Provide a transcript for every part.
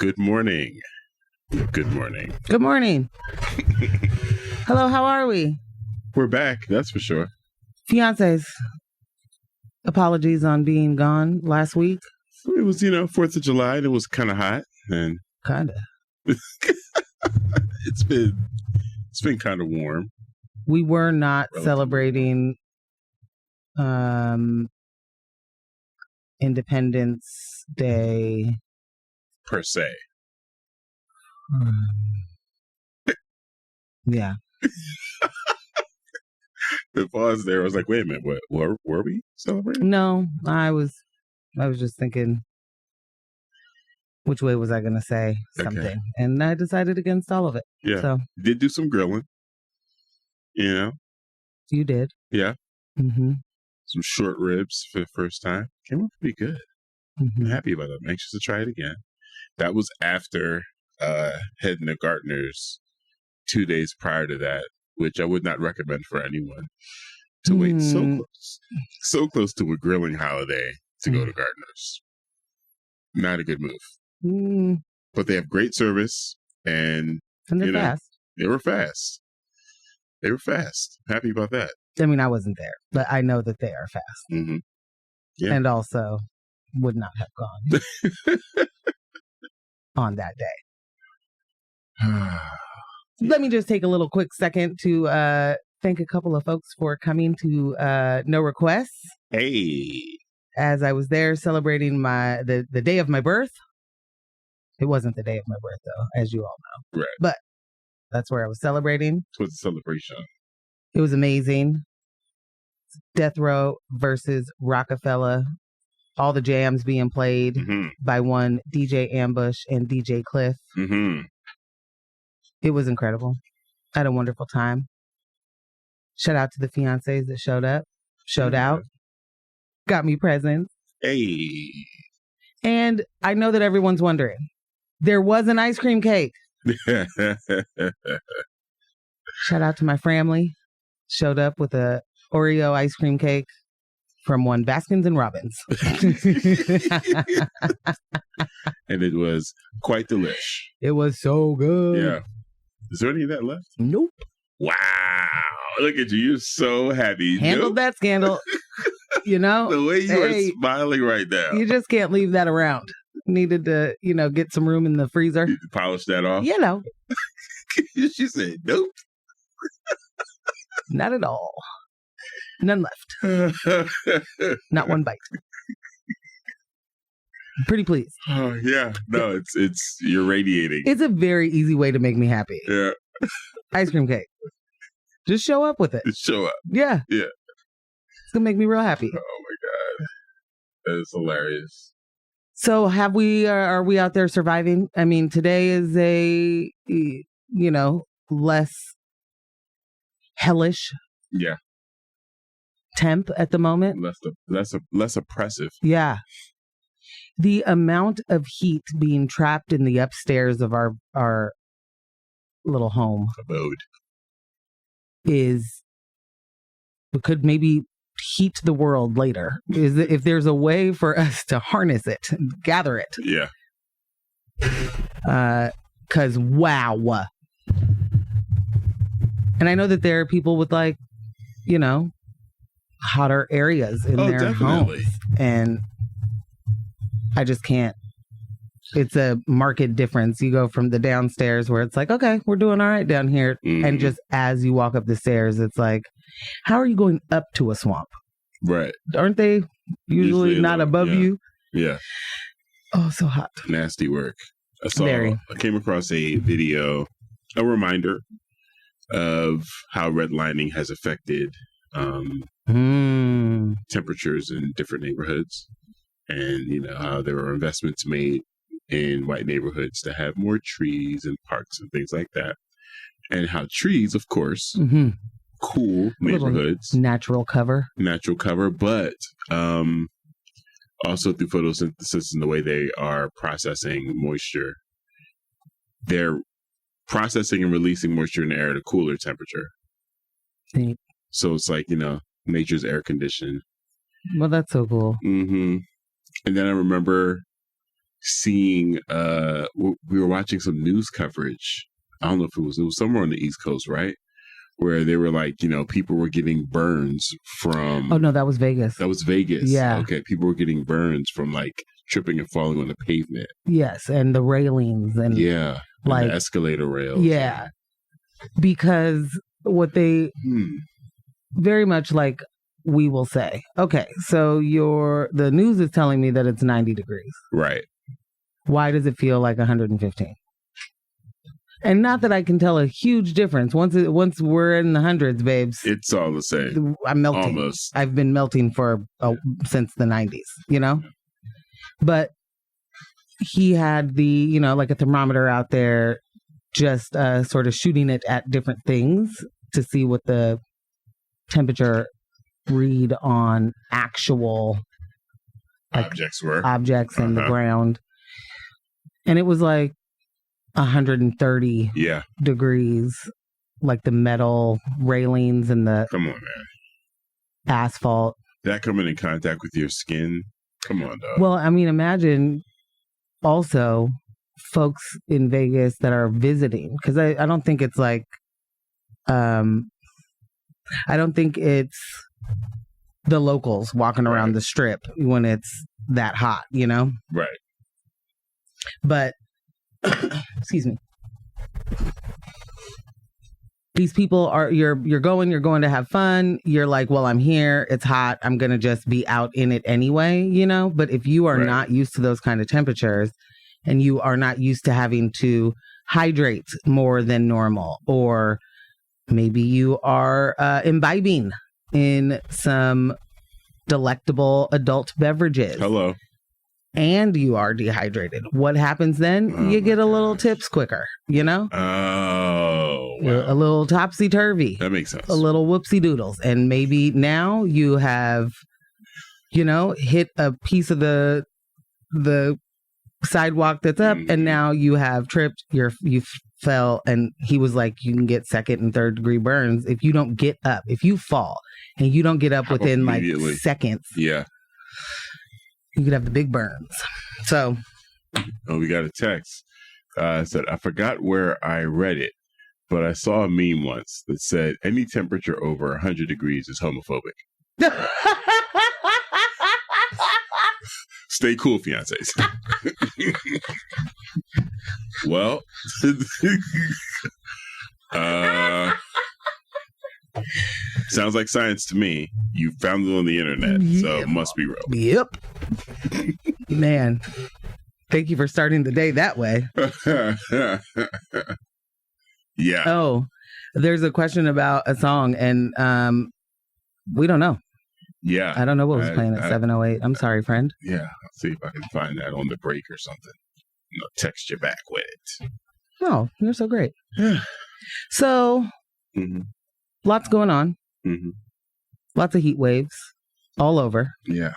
Good morning. Good morning. Good morning. Hello, how are we? We're back, that's for sure. Fiancés. Apologies on being gone last week. It was, 4th of July and it was kind of hot. And Kinda. it's been kind of warm. We were not celebrating Independence Day. Per se. Yeah. The pause there, I was like, wait a minute, what were we celebrating? No, I was just thinking, which way was I going to say something? Okay. And I decided against all of it. Yeah. So did do some grilling. You did. Yeah. Mm-hmm. Some short ribs for the first time. Came out pretty good. Mm-hmm. I'm happy about that. I'm anxious to try it again. That was after heading to Gartner's 2 days prior to that, which I would not recommend for anyone to wait so close to a grilling holiday to go to Gartner's. Not a good move. But they have great service and they're fast. They were fast. Happy about that. I mean, I wasn't there, but I know that they are fast. Mm-hmm. Yeah. And also would not have gone on that day. Let me just take a little quick second to thank a couple of folks for coming to No Requests. Hey. As I was there celebrating the day of my birth. It wasn't the day of my birth, though, as you all know. Right. But that's where I was celebrating. It was a celebration. It was amazing. Death Row versus Rockefeller. All the jams being played by one DJ Ambush and DJ Cliff. Mm-hmm. It was incredible. I had a wonderful time. Shout out to the fiancés that showed out, got me presents. Hey. And I know that everyone's wondering, there was an ice cream cake. Shout out to my family. Showed up with a Oreo ice cream cake from one Baskins and Robbins. And it was quite delish. It was so good. Yeah. Is there any of that left? Nope. Wow. Look at you. You're so happy. Handled that scandal. The way you are smiling right now. You just can't leave that around. Needed to, get some room in the freezer. Polish that off? She said, nope. Not at all. None left. Not one bite. I'm pretty pleased. Oh, yeah. No, it's you're radiating. It's a very easy way to make me happy. Yeah. Ice cream cake. Just show up with it. Just show up. Yeah. Yeah. It's going to make me real happy. Oh, my God. That is hilarious. So are we out there surviving? I mean, today is a, less hellish. Yeah. Temp at the moment. Less oppressive. Yeah. The amount of heat being trapped in the upstairs of our little home abode could maybe heat the world later. If there's a way for us to harness it, gather it. Yeah. 'Cause wow. And I know that there are people with hotter areas in their definitely. homes. And I just can't. It's a marked difference. You go from the downstairs where it's like, okay, we're doing all right down here. Mm-hmm. And just as you walk up the stairs, it's like, how are you going up to a swamp? Right. Aren't they usually not above you? Yeah. Oh, so hot. Nasty work. I came across a video, a reminder of how redlining has affected temperatures in different neighborhoods. And, how there were investments made in white neighborhoods to have more trees and parks and things like that. And how trees, of course, cool neighborhoods. Natural cover, but also through photosynthesis and the way they are processing moisture. They're processing and releasing moisture in the air at a cooler temperature. Neat. So it's like, nature's air conditioned. Well, that's so cool. Mm-hmm. And then I remember seeing, we were watching some news coverage. I don't know if it was somewhere on the East Coast, right? Where they were like, people were getting burns from. Oh, no, that was Vegas. That was Vegas. Yeah. Okay. People were getting burns from like tripping and falling on the pavement. Yes. And the railings and yeah. Like and the escalator rails. Yeah. Because what they very much like we will say, okay, so the news is telling me that it's 90 degrees. Right. Why does it feel like 115? And not that I can tell a huge difference. Once we're in the hundreds, babes, it's all the same. I'm melting. Almost. I've been melting since the 90s, But he had the, like a thermometer out there, just sort of shooting it at different things to see what the temperature read on actual objects in the ground. And it was like 130 degrees, like the metal railings and the come on, man, asphalt. That coming in contact with your skin. Come on, dog. Well, I mean, imagine also folks in Vegas that are visiting, because I don't think it's like, I don't think it's the locals walking around the strip when it's that hot, Right. But, excuse me. These people you're going to have fun. You're like, well, I'm here. It's hot. I'm going to just be out in it anyway, But if you are not used to those kind of temperatures and you are not used to having to hydrate more than normal, or maybe you are imbibing in some delectable adult beverages. Hello. And you are dehydrated. What happens then? You get a little tips quicker, Oh, wow. A little topsy-turvy. That makes sense. A little whoopsie-doodles. And maybe now you have, hit a piece of the sidewalk that's up, and now you have tripped, you fell, and he was like, you can get 2nd and 3rd degree burns if you don't get up. If you fall and you don't get up within like seconds. Yeah. You could have the big burns. So. Oh, we got a text. Said, I forgot where I read it, but I saw a meme once that said any temperature over 100 degrees is homophobic. Stay cool, fiancés. Well, sounds like science to me. You found it on the internet, so it must be real. Yep. Man, thank you for starting the day that way. Yeah. Oh, there's a question about a song, and we don't know. Yeah. I don't know what was playing at 7:08. I'm sorry, friend. Yeah. I'll see if I can find that on the break or something. Text you back with it. Oh, you're so great. So, lots going on. Lots of heat waves all over. Yeah.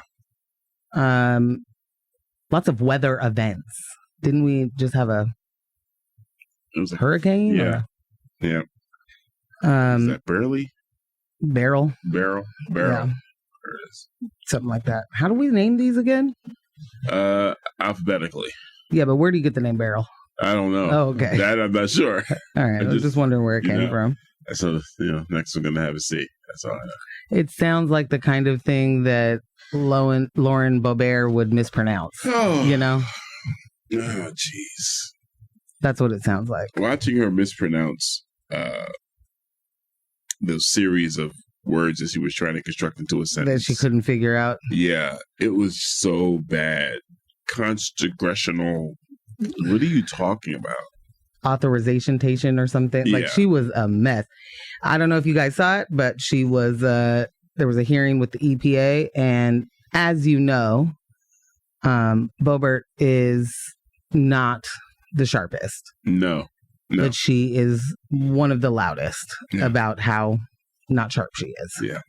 Lots of weather events. Didn't we just have a hurricane? Yeah. Yeah. Is that Beryl? Beryl. Yeah. Something like that. How do we name these again? Alphabetically. Yeah, but where do you get the name Beryl? I don't know. Oh, okay. That I'm not sure. All right. I was just wondering where it came from. So, next we're going to have a C. That's all I know. It sounds like the kind of thing that Lauren Bobert would mispronounce. Oh, Oh, jeez. That's what it sounds like. Watching her mispronounce those series of words that she was trying to construct into a sentence. That she couldn't figure out. Yeah. It was so bad. Constitutional. What are you talking about? Authorization or something. Yeah. Like, she was a mess. I don't know if you guys saw it, but she was there was a hearing with the EPA, and as you know, Bobert is not the sharpest. No. But she is one of the loudest about how not sharp she is. Yeah.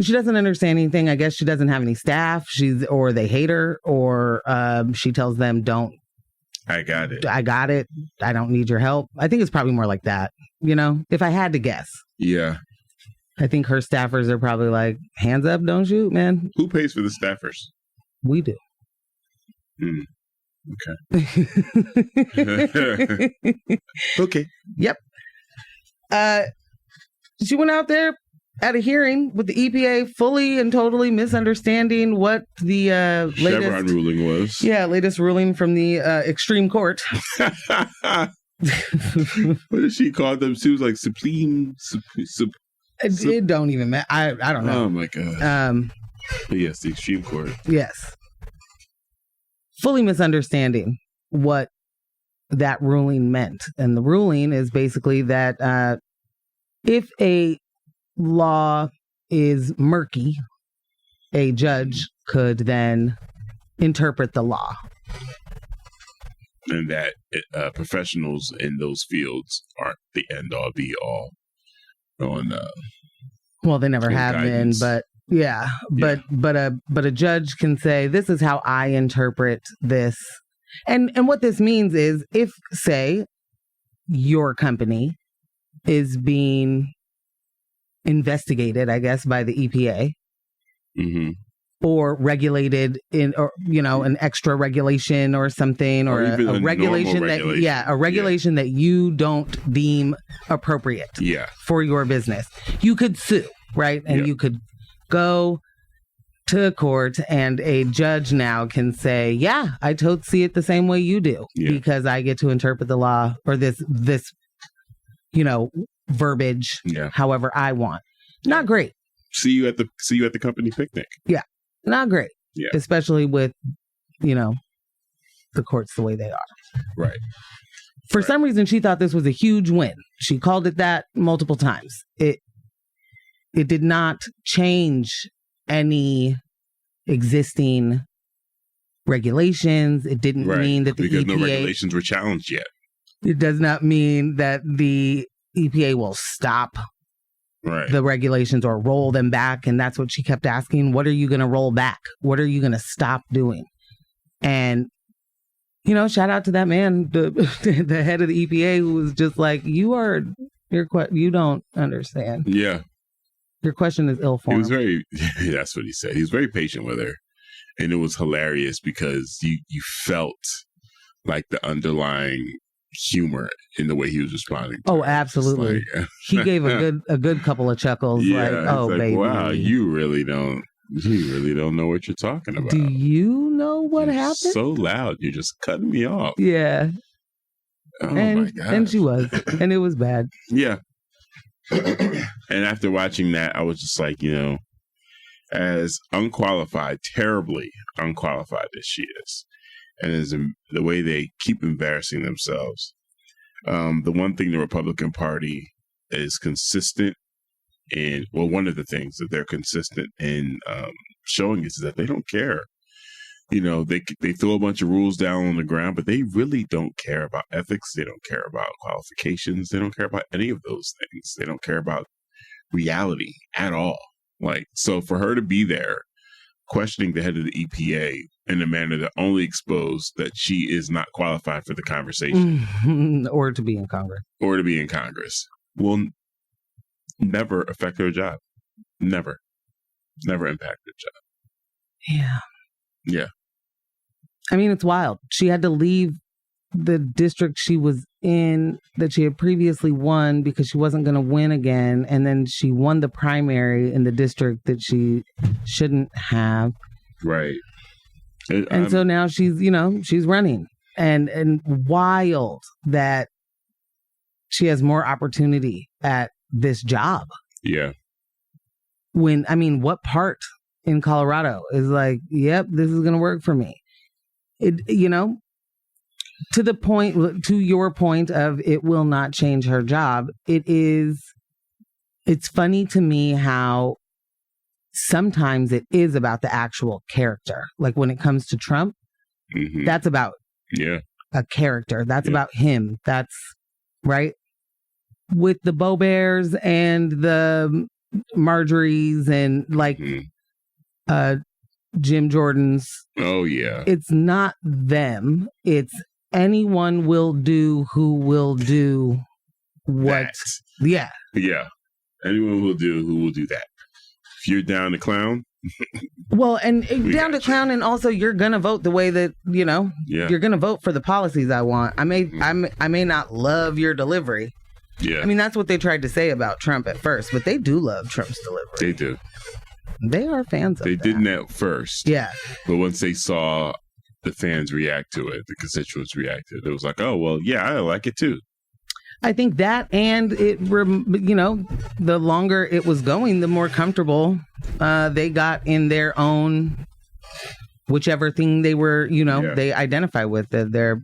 She doesn't understand anything. I guess she doesn't have any staff. Or they hate her, or she tells them, I got it. I don't need your help. I think it's probably more like that, if I had to guess. Yeah. I think her staffers are probably like, hands up, don't shoot, man. Who pays for the staffers? We do. Okay. Okay. Yep. She went out there at a hearing with the EPA, fully and totally misunderstanding what the latest Chevron ruling was. Yeah, latest ruling from the extreme court. What did she call them? She was like supreme. It don't even matter. I don't know. Oh my god. But yes, the extreme court. Yes. Fully misunderstanding what that ruling meant. And the ruling is basically that if a law is murky, a judge could then interpret the law. And that professionals in those fields aren't the end all be all on well, they never have guidance. been, but yeah, but a judge can say, this is how I interpret this. And what this means is, if, say, your company is being investigated, I guess, by the EPA, or regulated in, or an extra regulation or something, or a regulation that you don't deem appropriate for your business, you could sue, right? And you could go to court, and a judge now can say, yeah, I totally see it the same way you do, because I get to interpret the law, or this verbiage however I want. Not great. See you at the company picnic. Yeah. Not great. Yeah. Especially with, the courts the way they are. Right. For some reason, she thought this was a huge win. She called it that multiple times. It did not change any existing regulations. It didn't mean that the because EPA... no regulations were challenged yet. It does not mean that the EPA will stop the regulations or roll them back. And that's what she kept asking. What are you going to roll back? What are you going to stop doing? And, shout out to that man, the head of the EPA, who was just like, you don't understand. Yeah. Your question is ill-formed. That's what he said. He was very patient with her. And it was hilarious because you felt like the underlying humor in the way he was responding to her. Her. Absolutely. He gave a good couple of chuckles. Baby. Wow, you really don't know what you're talking about. Do you know what happened? So loud, you're just cutting me off. Yeah. Oh my God. And she was. And it was bad. Yeah. And after watching that, I was just like, as terribly unqualified as she is, and as the way they keep embarrassing themselves, the one thing the Republican Party is consistent in, one of the things that they're consistent in showing is that they don't care. They throw a bunch of rules down on the ground, but they really don't care about ethics. They don't care about qualifications. They don't care about any of those things. They don't care about reality at all. So for her to be there questioning the head of the EPA in a manner that only exposed that she is not qualified for the conversation. Or to be in Congress. Will never affect her job. Never impact her job. Yeah. Yeah. I mean, it's wild. She had to leave the district she was in that she had previously won because she wasn't going to win again. And then she won the primary in the district that she shouldn't have. Right. And so now she's running. And wild that she has more opportunity at this job. Yeah. What part in Colorado is like, yep, this is going to work for me? To the point, to your point of it will not change her job. It's funny to me how sometimes it is about the actual character. Like when it comes to Trump, that's about a character. That's about him. That's right. With the Boberts and the Marjories and Jim Jordan's. Oh, yeah. It's not them. It's anyone will do who will do what. That. Yeah. Anyone will do who will do that. If you're down to clown. Well, and down to clown, and also you're going to vote the way that, you're going to vote for the policies I want. I may not love your delivery. Yeah. I mean, that's what they tried to say about Trump at first, but they do love Trump's delivery. They do. They are fans of They that. didn't at first. Yeah. But once they saw the fans react to it, the constituents reacted, it was like, oh, well, yeah, I like it too. I think that, and the longer it was going, the more comfortable they got in their own, whichever thing they were, they identify with, their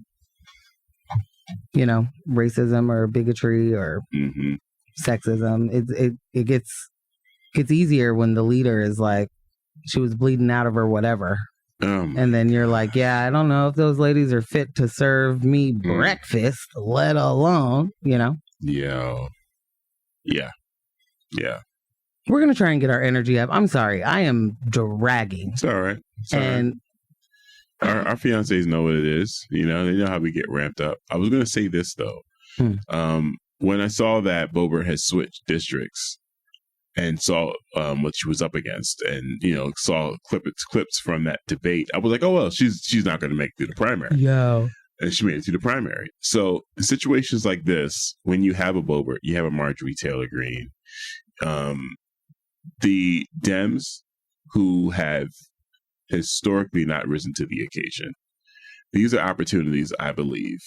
racism or bigotry or sexism. It gets easier when the leader is like, she was bleeding out of her whatever. And then you're like, yeah, I don't know if those ladies are fit to serve me breakfast, let alone, Yeah. We're going to try and get our energy up. I'm sorry. I am dragging. It's all right. Our fiancés know what it is. They know how we get ramped up. I was going to say this, though. When I saw that Bobert had switched districts and saw what she was up against and, saw clips from that debate, I was like, oh, well, she's not going to make it through the primary. Yo. And she made it through the primary. So in situations like this, when you have a Bobert, you have a Marjorie Taylor Greene, the Dems who have historically not risen to the occasion. These are opportunities, I believe,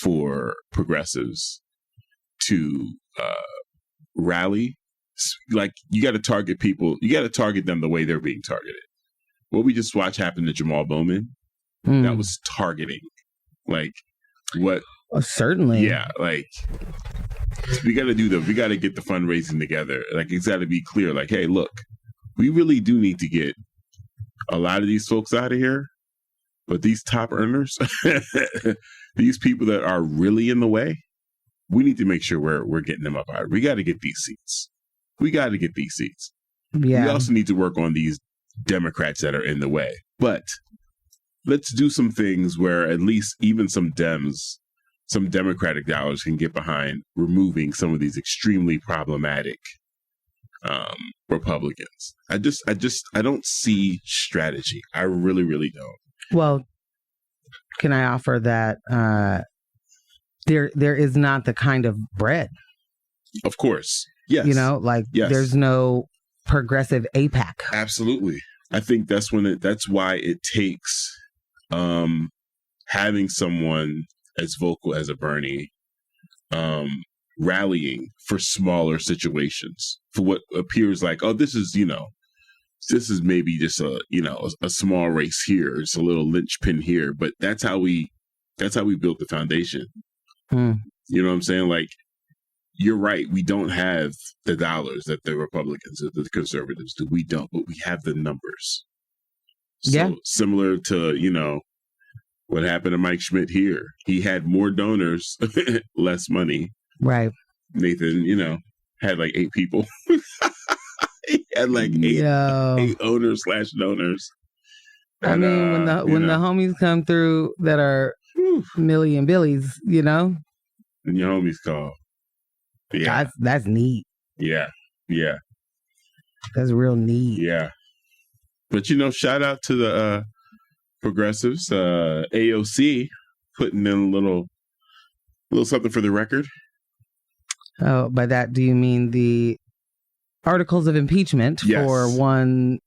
for progressives to rally. Like, you got to target people. You got to target them the way they're being targeted. What we just watched happen to Jamal Bowman, that was targeting. Like, what? Certainly. Yeah, like, we got to get the fundraising together. Like, it's got to be clear. Like, hey, look, we really do need to get a lot of these folks out of here, but these top earners, these people that are really in the way, we need to make sure we're getting them up out. We got to get these seats. Yeah. We also need to work on these Democrats that are in the way. But let's do some things where at least even some Dems, some Democratic dollars can get behind removing some of these extremely problematic Republicans. I don't see strategy. I really, really don't. Well, can I offer that there is not the kind of bread. Of course. Yes. Yes. There's no progressive APAC. Absolutely. I think that's why it takes having someone as vocal as a Bernie rallying for smaller situations, for what appears like, oh, this is maybe just a small race here, it's a little linchpin here, but that's how we built the foundation. You know what I'm saying? Like, you're right, we don't have the dollars that the Republicans or the conservatives do. We don't, but we have the numbers. So similar to what happened to Mike Schmidt here, he had more donors, less money. Right. Nathan, had like 8 people. He had like 8 owners / donors. I mean, when the homies come through that are Millie and Billy's, and your homies call. Yeah, that's neat. Yeah, that's real neat. Yeah, but shout out to the progressives, AOC putting in a little something for the record. Oh, by that, do you mean the articles of impeachment for one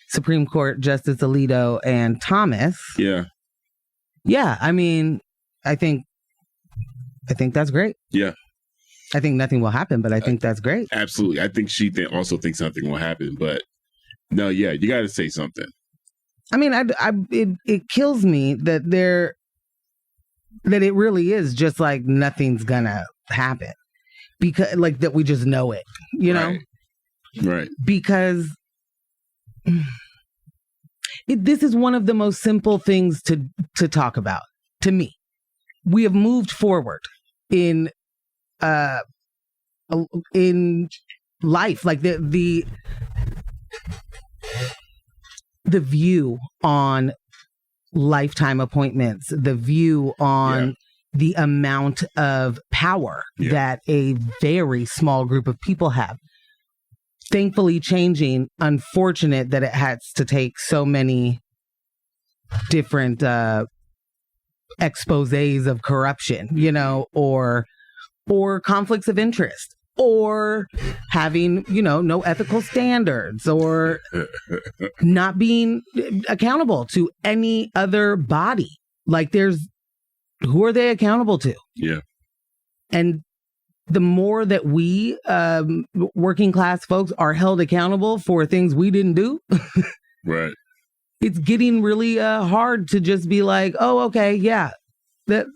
Supreme Court Justice Alito and Thomas? Yeah. Yeah, I mean, I think that's great. Yeah. I think nothing will happen, but I think that's great. Absolutely. I think she also thinks something will happen, but no, yeah, you got to say something. I mean, it kills me that it really is just like nothing's gonna happen, because like that we just know it, right? Because this is one of the most simple things to talk about. To me, we have moved forward in life, like the view on lifetime appointments, the view on the amount of power that a very small group of people have. thankfully changing. Unfortunate that it has to take so many different exposés of corruption, you know, or conflicts of interest, or having, you know, no ethical standards, or not being accountable to any other body. Like, who are they accountable to? Yeah. And the more that we working class folks are held accountable for things we didn't do, right, it's getting really hard to just be like, oh, okay, yeah, that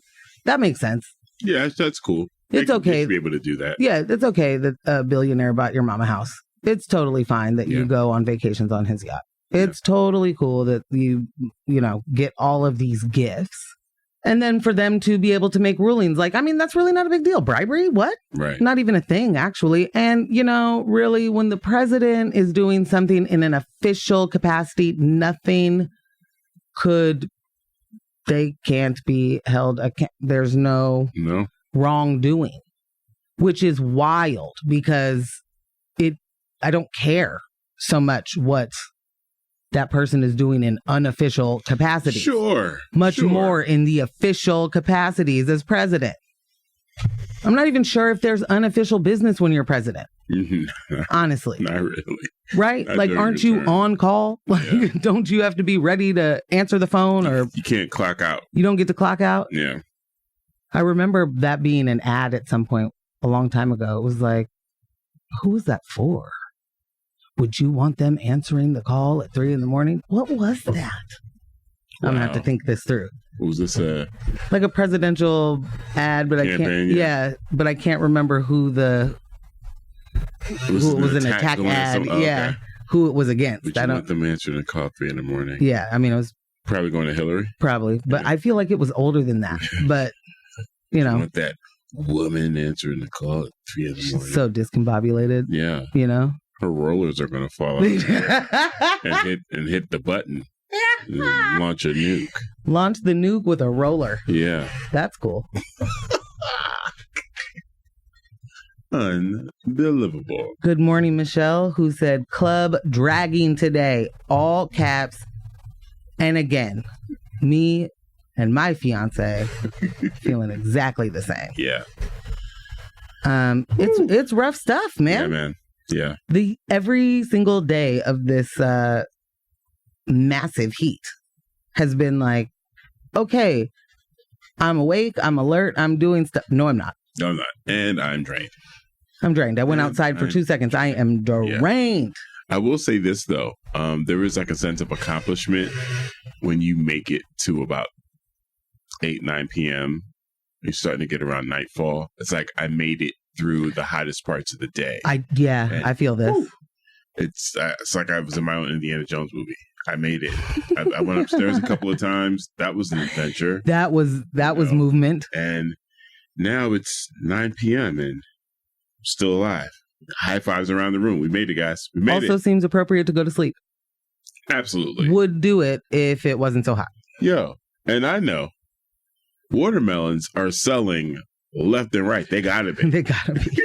makes sense. Yeah, that's cool. It's okay to be able to do that. Yeah, it's okay that a billionaire bought your mama house. It's totally fine that you go on vacations on his yacht. It's totally cool that you know, get all of these gifts. And then for them to be able to make rulings like, I mean, that's really not a big deal. Bribery? What? Right. Not even a thing, actually. And, you know, really, when the president is doing something in an official capacity, they can't be held. There's no wrongdoing, which is wild because I don't care so much what that person is doing in unofficial capacities. Much more in the official capacities as president. I'm not even sure if there's unofficial business when you're president. Honestly. Not really. Right? Like, aren't you on call? Like, don't you have to be ready to answer the phone? Or you can't clock out. You don't get to clock out? Yeah. I remember that being an ad at some point a long time ago. It was like, who is that for? Would you want them answering the call at 3 a.m? What was that? Wow. I'm gonna have to think this through. Was this like a presidential ad? But campaign, I can't. Yeah, but I can't remember who it was an attack ad. Okay. Who it was against. Would you want them answering the call at 3 a.m? Yeah, I mean, it was probably going to Hillary. Probably, but I feel like it was older than that. But you know, want that woman answering the call at 3 a.m? She's so discombobulated. Yeah, you know. Her rollers are going to fall out and hit the button and launch a nuke. Launch the nuke with a roller. Yeah. That's cool. Unbelievable. Good morning, Michelle, who said club dragging today, all caps. And again, me and my fiance feeling exactly the same. Yeah. It's rough stuff, man. Yeah, man. Yeah. Every single day of this massive heat has been like, okay, I'm awake, I'm alert, I'm doing stuff. No, I'm not. No, I'm not. And I'm drained. I'm drained. I went outside for 2 seconds. I am drained. Yeah. I will say this, though. There is like a sense of accomplishment when you make it to about 8, 9 p.m. You're starting to get around nightfall. It's like I made it through the hottest parts of the day. I feel this. Whew, it's like I was in my own Indiana Jones movie. I made it. I went upstairs a couple of times. That was an adventure. That was movement. And now it's 9 p.m. and I'm still alive. High fives around the room. We made it, guys. We made it. Also seems appropriate to go to sleep. Absolutely. Would do it if it wasn't so hot. Yo, and I know watermelons are selling left and right. They gotta be. They gotta be.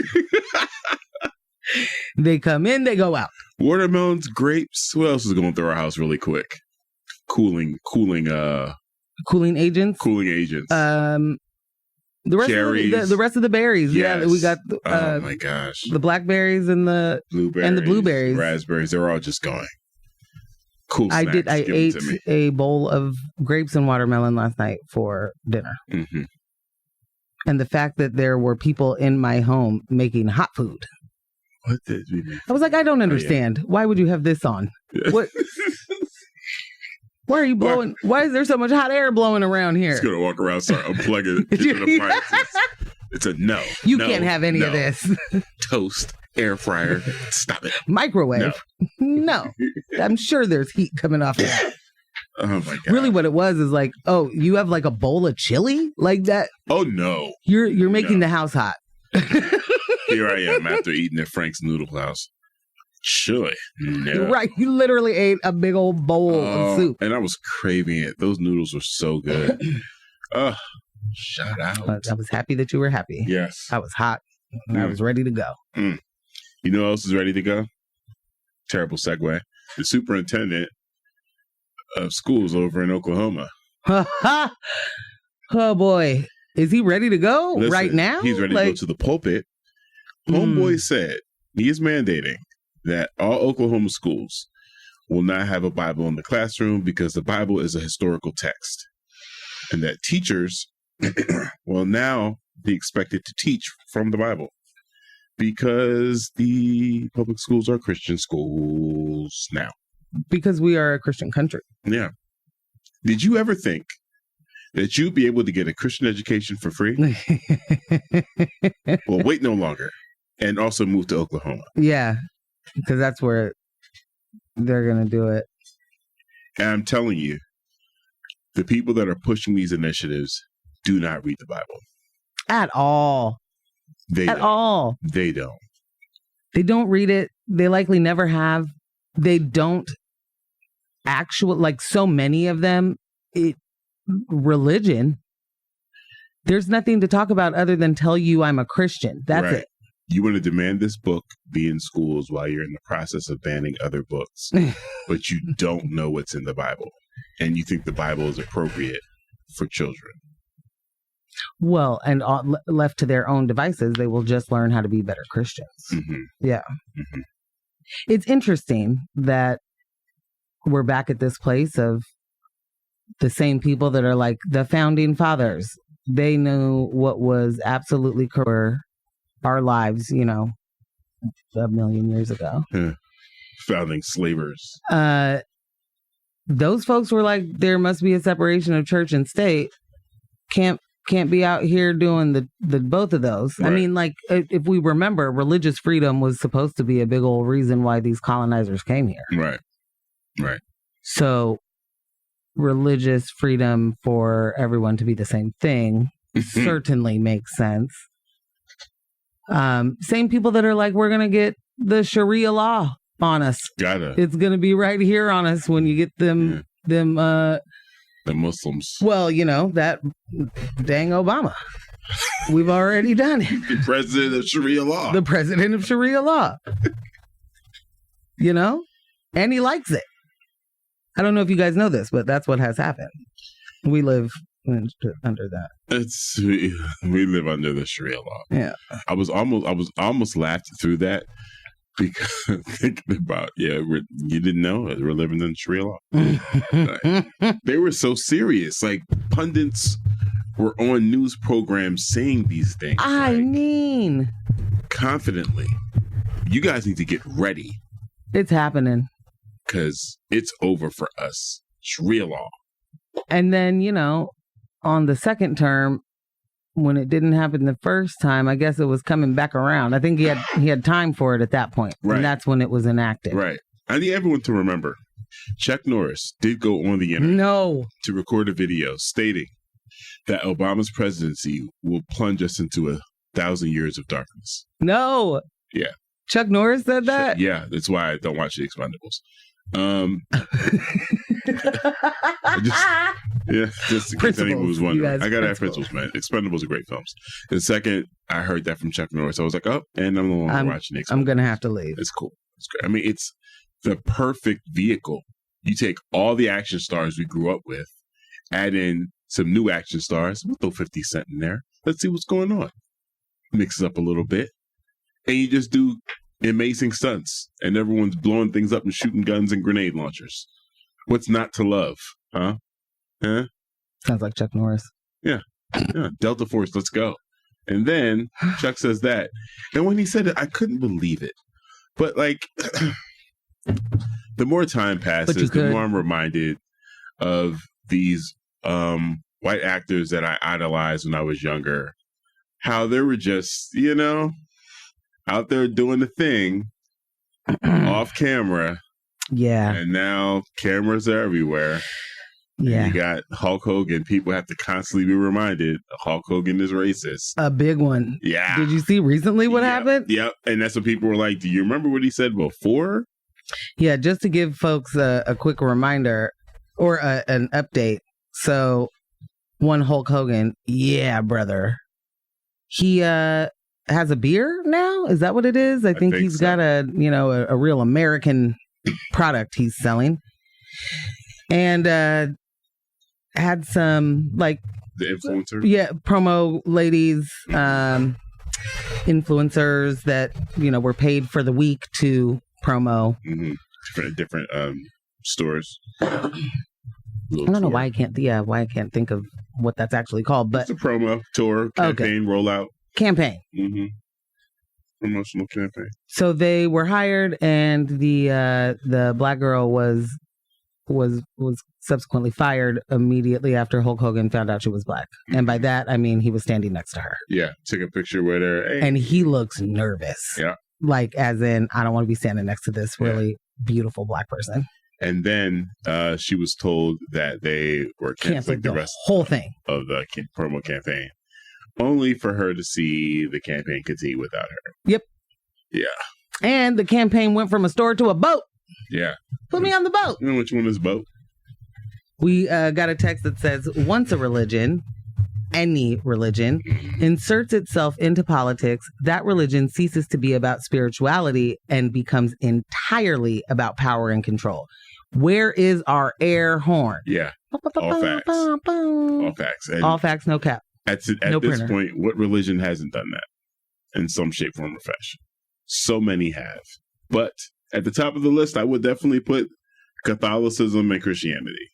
They come in, they go out. Watermelons, grapes. What else is going through our house really quick? Cooling agents. Cooling agents. The rest cherries. Of the rest of the berries. Yes. Yeah, we got. Oh my gosh. The blackberries and the blueberries, raspberries. They're all just going. Cool. I ate a bowl of grapes and watermelon last night for dinner. Mm-hmm. And the fact that there were people in my home making hot food. What did we make? I was like, I don't understand. Why would you have this on? Yeah. What? Why are you blowing? Why is there so much hot air blowing around here? It's going to walk around, start unplugging it into the appliances. It's a no. You can't have any of this. Toast, air fryer, stop it. Microwave. No. I'm sure there's heat coming off of that. Oh my God. Really what it was is like, oh, you have like a bowl of chili? Like that? Oh no. You're making the house hot. Here I am after eating at Frank's Noodle House. Chili. No. Right. You literally ate a big old bowl of soup. And I was craving it. Those noodles were so good. Shout out. I was happy that you were happy. Yes. I was hot. And I was ready to go. You know who else is ready to go? terrible segue. The superintendent of schools over in Oklahoma. Oh boy. Is he ready to go right now? He's ready to go to the pulpit. Homeboy said he is mandating that all Oklahoma schools will not have a Bible in the classroom because the Bible is a historical text. And that teachers will now be expected to teach from the Bible because the public schools are Christian schools now. Because we are a Christian country. Yeah. Did you ever think that you'd be able to get a Christian education for free? Well, wait no longer. And also move to Oklahoma. Yeah, because that's where they're going to do it. And I'm telling you, the people that are pushing these initiatives do not read the Bible. At all. They don't. They don't. They don't read it. They likely never have. They don't actually, like so many of them, religion, there's nothing to talk about other than tell you I'm a Christian. That's it. You want to demand this book be in schools while you're in the process of banning other books, but you don't know what's in the Bible, and you think the Bible is appropriate for children. Well, and left to their own devices, they will just learn how to be better Christians. Mm-hmm. Yeah. Mm-hmm. It's interesting that we're back at this place of the same people that are like the founding fathers. They knew what was absolutely correct for our lives, you know, a million years ago. Founding slavers. Those folks were like, there must be a separation of church and state. Can't be out here doing the both of those. Right. I mean, like, if we remember, religious freedom was supposed to be a big old reason why these colonizers came here. Right. Right. So religious freedom for everyone to be the same thing certainly makes sense. Same people that are like, we're going to get the Sharia law on us. It's going to be right here on us when you get them the Muslims. Well, you know, that dang Obama. We've already done it. The president of Sharia law. The president of Sharia law. You know? And he likes it. I don't know if you guys know this, but that's what has happened. We live under that. We live under the Sharia law. Yeah. I was almost laughed through that because thinking about, you didn't know we're living in Sharia law. They were so serious. Like, pundits were on news programs saying these things. I mean, confidently. You guys need to get ready. It's happening. Because it's over for us. Sharia law. And then, you know, on the second term, when it didn't happen the first time, I guess it was coming back around. I think he had time for it at that point. Right. And that's when it was enacted. Right. I need everyone to remember, Chuck Norris did go on the internet to record a video stating that Obama's presidency will plunge us into 1,000 years of darkness. No. Yeah. Chuck Norris said that? Yeah. That's why I don't watch The Expendables. Just in case anyone was wondering. I gotta have principles, man. Expendables are great films. The second I heard that from Chuck Norris, I was like, and I'm no longer watching Expendables. I'm gonna have to leave. It's cool. It's great. I mean, it's the perfect vehicle. You take all the action stars we grew up with, add in some new action stars. We'll throw 50 Cent in there. Let's see what's going on. Mix it up a little bit, and you just do amazing stunts, and everyone's blowing things up and shooting guns and grenade launchers. What's not to love? Huh? Sounds like Chuck Norris. Yeah. Delta Force, let's go. And then Chuck says that. And when he said it, I couldn't believe it. But like, the more time passes, the more I'm reminded of these white actors that I idolized when I was younger. How they were just, out there doing the thing off camera. Yeah. And now cameras are everywhere. Yeah. You got Hulk Hogan. People have to constantly be reminded Hulk Hogan is racist. A big one. Yeah. Did you see recently what happened? Yep. And that's what people were like, do you remember what he said before? Yeah. Just to give folks a quick reminder or an update. So, one Hulk Hogan. Yeah, brother. He has a beer now. Is that what it is? I think he's got a real American product he's selling. And had some like the influencers. Yeah, promo ladies, influencers that, were paid for the week to promo. Different stores. I don't know why I can't think of what that's actually called, but it's a promo tour campaign rollout campaign. Promotional campaign. So they were hired, and the black girl was subsequently fired immediately after Hulk Hogan found out she was black. And by that, I mean he was standing next to her. Yeah, took a picture with her. Hey. And he looks nervous. Yeah. Like, as in, I don't want to be standing next to this really beautiful black person. And then she was told that they were canceling the rest whole thing of the promo campaign, only for her to see the campaign continue without her. Yep. Yeah. And the campaign went from a store to a boat. Yeah. Put me on the boat. You know which one is boat? We got a text that says, once a religion, any religion, inserts itself into politics, that religion ceases to be about spirituality and becomes entirely about power and control. Where is our air horn? Yeah. All facts. All facts. And all facts, no cap. At this point, what religion hasn't done that in some shape, form, or fashion? So many have. But at the top of the list, I would definitely put Catholicism and Christianity.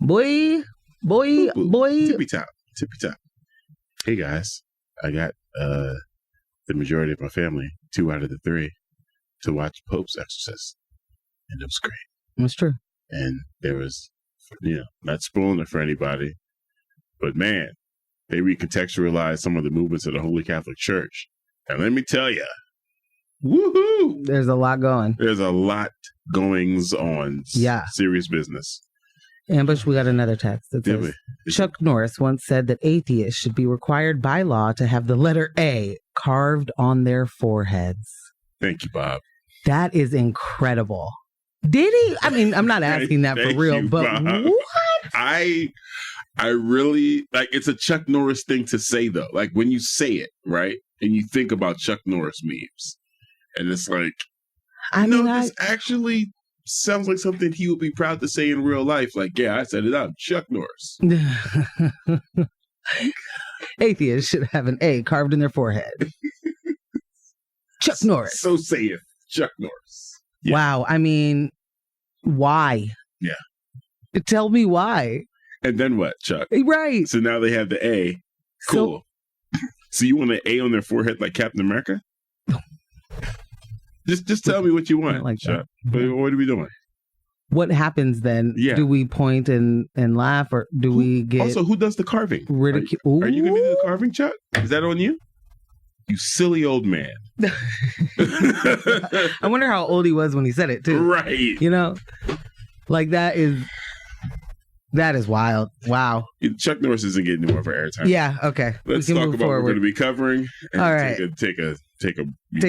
Boy. Tippy top. Hey guys, I got the majority of my family, 2 out of the 3, to watch Pope's Exorcist, and it was great. That's true. And there was, not spoiling it for anybody, but man, they recontextualized some of the movements of the Holy Catholic Church, and let me tell you, woohoo! There's a lot going. There's a lot goings on. Yeah, serious business. Ambush, we got another text that says, Chuck Norris once said that atheists should be required by law to have the letter A carved on their foreheads. Thank you, Bob. That is incredible. Did he? I mean, I'm not asking that for real, but Bob. What? I really, it's a Chuck Norris thing to say, though. Like, when you say it, right, and you think about Chuck Norris memes, and it's like, this actually sounds like something he would be proud to say in real life. Like, yeah, I said it out. Chuck Norris. Atheists should have an A carved in their forehead. Chuck Norris. So saith Chuck Norris. Yeah. Wow. I mean, why? Yeah. Tell me why. And then what, Chuck? Right. So now they have the A. Cool. So you want an A on their forehead like Captain America? Just tell me what you want, like Chuck. What are we doing? What happens then? Yeah. Do we point and laugh, or do we get... Also, who does the carving? Ridicule. Are you going to do the carving, Chuck? Is that on you? You silly old man. I wonder how old he was when he said it, too. Right. Like that is wild. Wow. Chuck Norris isn't getting any more of our airtime. Yeah, okay. Let's talk about what we're going to be covering. And all right. Take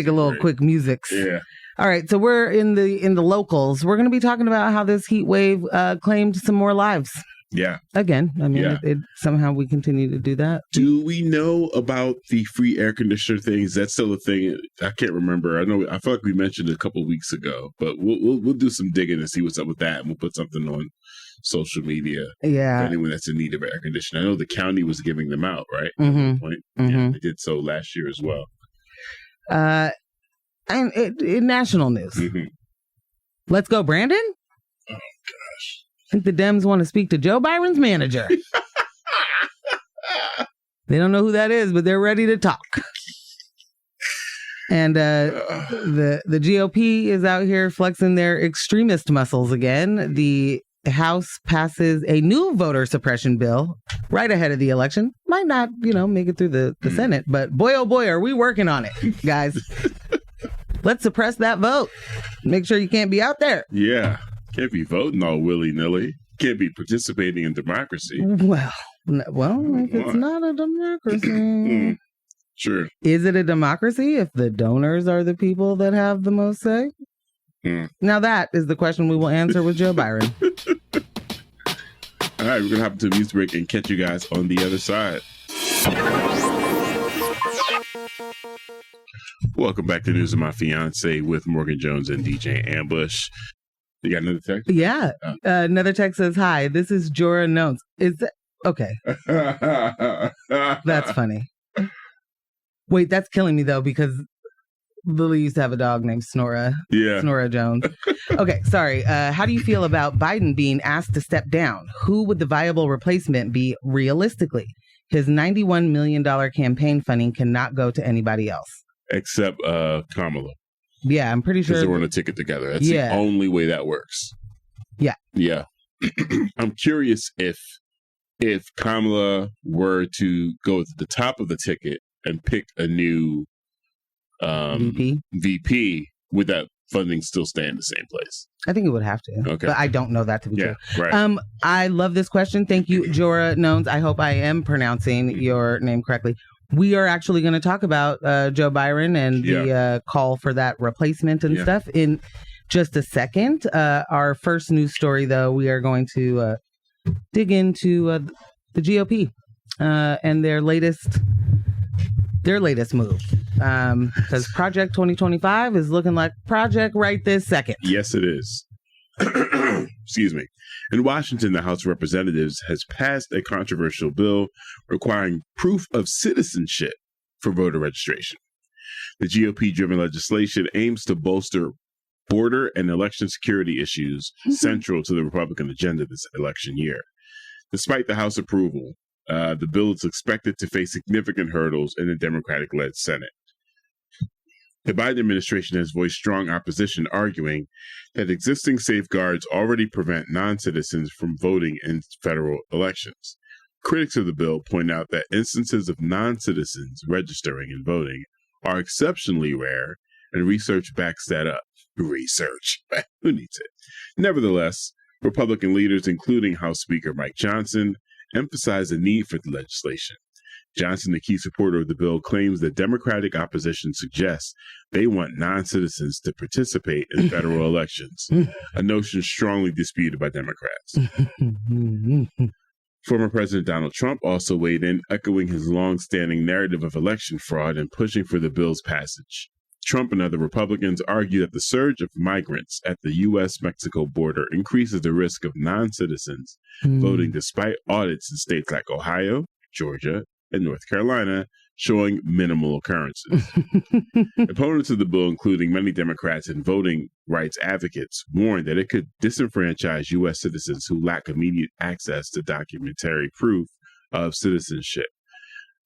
a little break. Quick music. Yeah. All right, so we're in the locals. We're going to be talking about how this heat wave claimed some more lives. Yeah. Again, I mean, it somehow we continue to do that. Do we know about the free air conditioner thing? Is that still a thing? I can't remember. I feel like we mentioned it a couple of weeks ago, but we'll do some digging and see what's up with that, and we'll put something on social media. Yeah. For anyone that's in need of air conditioning. I know the county was giving them out, right? Mm-hmm. At one point. Mm-hmm. Yeah, they did so last year as well. And in national news. Mm-hmm. Let's go, Brandon. Oh, gosh. I think the Dems want to speak to Joe Byron's manager. They don't know who that is, but they're ready to talk. And the GOP is out here flexing their extremist muscles again. The House passes a new voter suppression bill right ahead of the election. Might not, make it through the Senate, but boy, oh boy, are we working on it, guys. Let's suppress that vote. Make sure you can't be out there. Yeah. Can't be voting all willy-nilly. Can't be participating in democracy. Well, if it's not a democracy. Sure. Is it a democracy if the donors are the people that have the most say? Now that is the question we will answer with Joe Byron. All right, we're going to hop into a music break and catch you guys on the other side. Welcome back to News of My Fiancé with Morgan Jones and DJ Ambush. You got another text? Yeah. Another text says, "Hi, this is Jorah Nones." Is that okay? That's funny. Wait, that's killing me though, because Lily used to have a dog named Snora. Yeah. Snora Jones. Okay, sorry. How do you feel about Biden being asked to step down? Who would the viable replacement be realistically? His $91 million campaign funding cannot go to anybody else. Except Kamala. Yeah, I'm pretty sure. Because they were on a ticket together. That's the only way that works. Yeah. Yeah. I'm curious if Kamala were to go to the top of the ticket and pick a new VP, would that funding still stay in the same place? I think it would have to. Okay. But I don't know that to be true. Right. I love this question. Thank you, Jorah Nones. I hope I am pronouncing your name correctly. We are actually going to talk about Joe Byron and the call for that replacement and stuff in just a second. Our first news story, though, we are going to dig into the GOP and their latest move. Because Project 2025 is looking like Project right this second. Yes, it is. Excuse me. In Washington, the House of Representatives has passed a controversial bill requiring proof of citizenship for voter registration. The GOP-driven legislation aims to bolster border and election security issues central to the Republican agenda this election year. Despite the House approval, the bill is expected to face significant hurdles in the Democratic-led Senate. The Biden administration has voiced strong opposition, arguing that existing safeguards already prevent non-citizens from voting in federal elections. Critics of the bill point out that instances of non-citizens registering and voting are exceptionally rare, and research backs that up. Research. Who needs it? Nevertheless, Republican leaders, including House Speaker Mike Johnson, emphasize the need for the legislation. Johnson, a key supporter of the bill, claims that Democratic opposition suggests they want non-citizens to participate in federal elections, a notion strongly disputed by Democrats. Former President Donald Trump also weighed in, echoing his long-standing narrative of election fraud and pushing for the bill's passage. Trump and other Republicans argue that the surge of migrants at the U.S.-Mexico border increases the risk of non-citizens voting, despite audits in states like Ohio, Georgia, and North Carolina showing minimal occurrences. Opponents of the bill, including many Democrats and voting rights advocates, warn that it could disenfranchise U.S. citizens who lack immediate access to documentary proof of citizenship.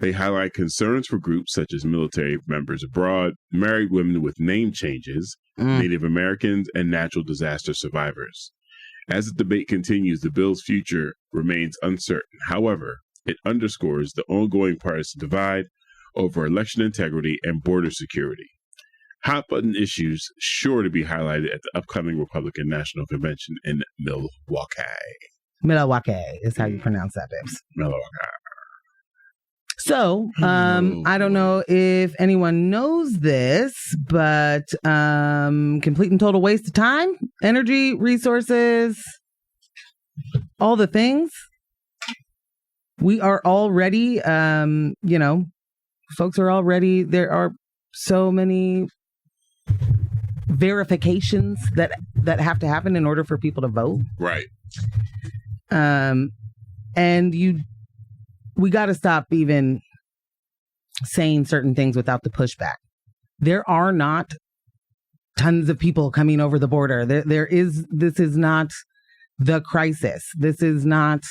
They highlight concerns for groups such as military members abroad, married women with name changes, Native Americans, and natural disaster survivors. As the debate continues, the bill's future remains uncertain. However, it underscores the ongoing partisan divide over election integrity and border security. Hot-button issues sure to be highlighted at the upcoming Republican National Convention in Milwaukee. Milwaukee is how you pronounce that, Dems. Milwaukee. So, I don't know if anyone knows this, but complete and total waste of time, energy, resources, all the things. We are already, folks are already, there are so many verifications that have to happen in order for people to vote. Right. And we got to stop even saying certain things without the pushback. There are not tons of people coming over the border. This is not the crisis. This is not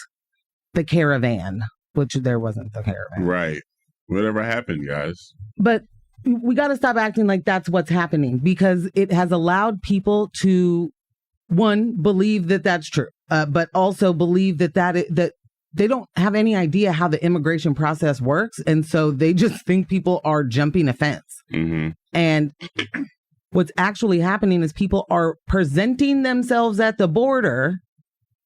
the caravan, which there wasn't the caravan. Right. Whatever happened, guys. But we got to stop acting like that's what's happening, because it has allowed people to, one, believe that that's true, but also believe that they don't have any idea how the immigration process works. And so they just think people are jumping a fence. Mm-hmm. And what's actually happening is people are presenting themselves at the border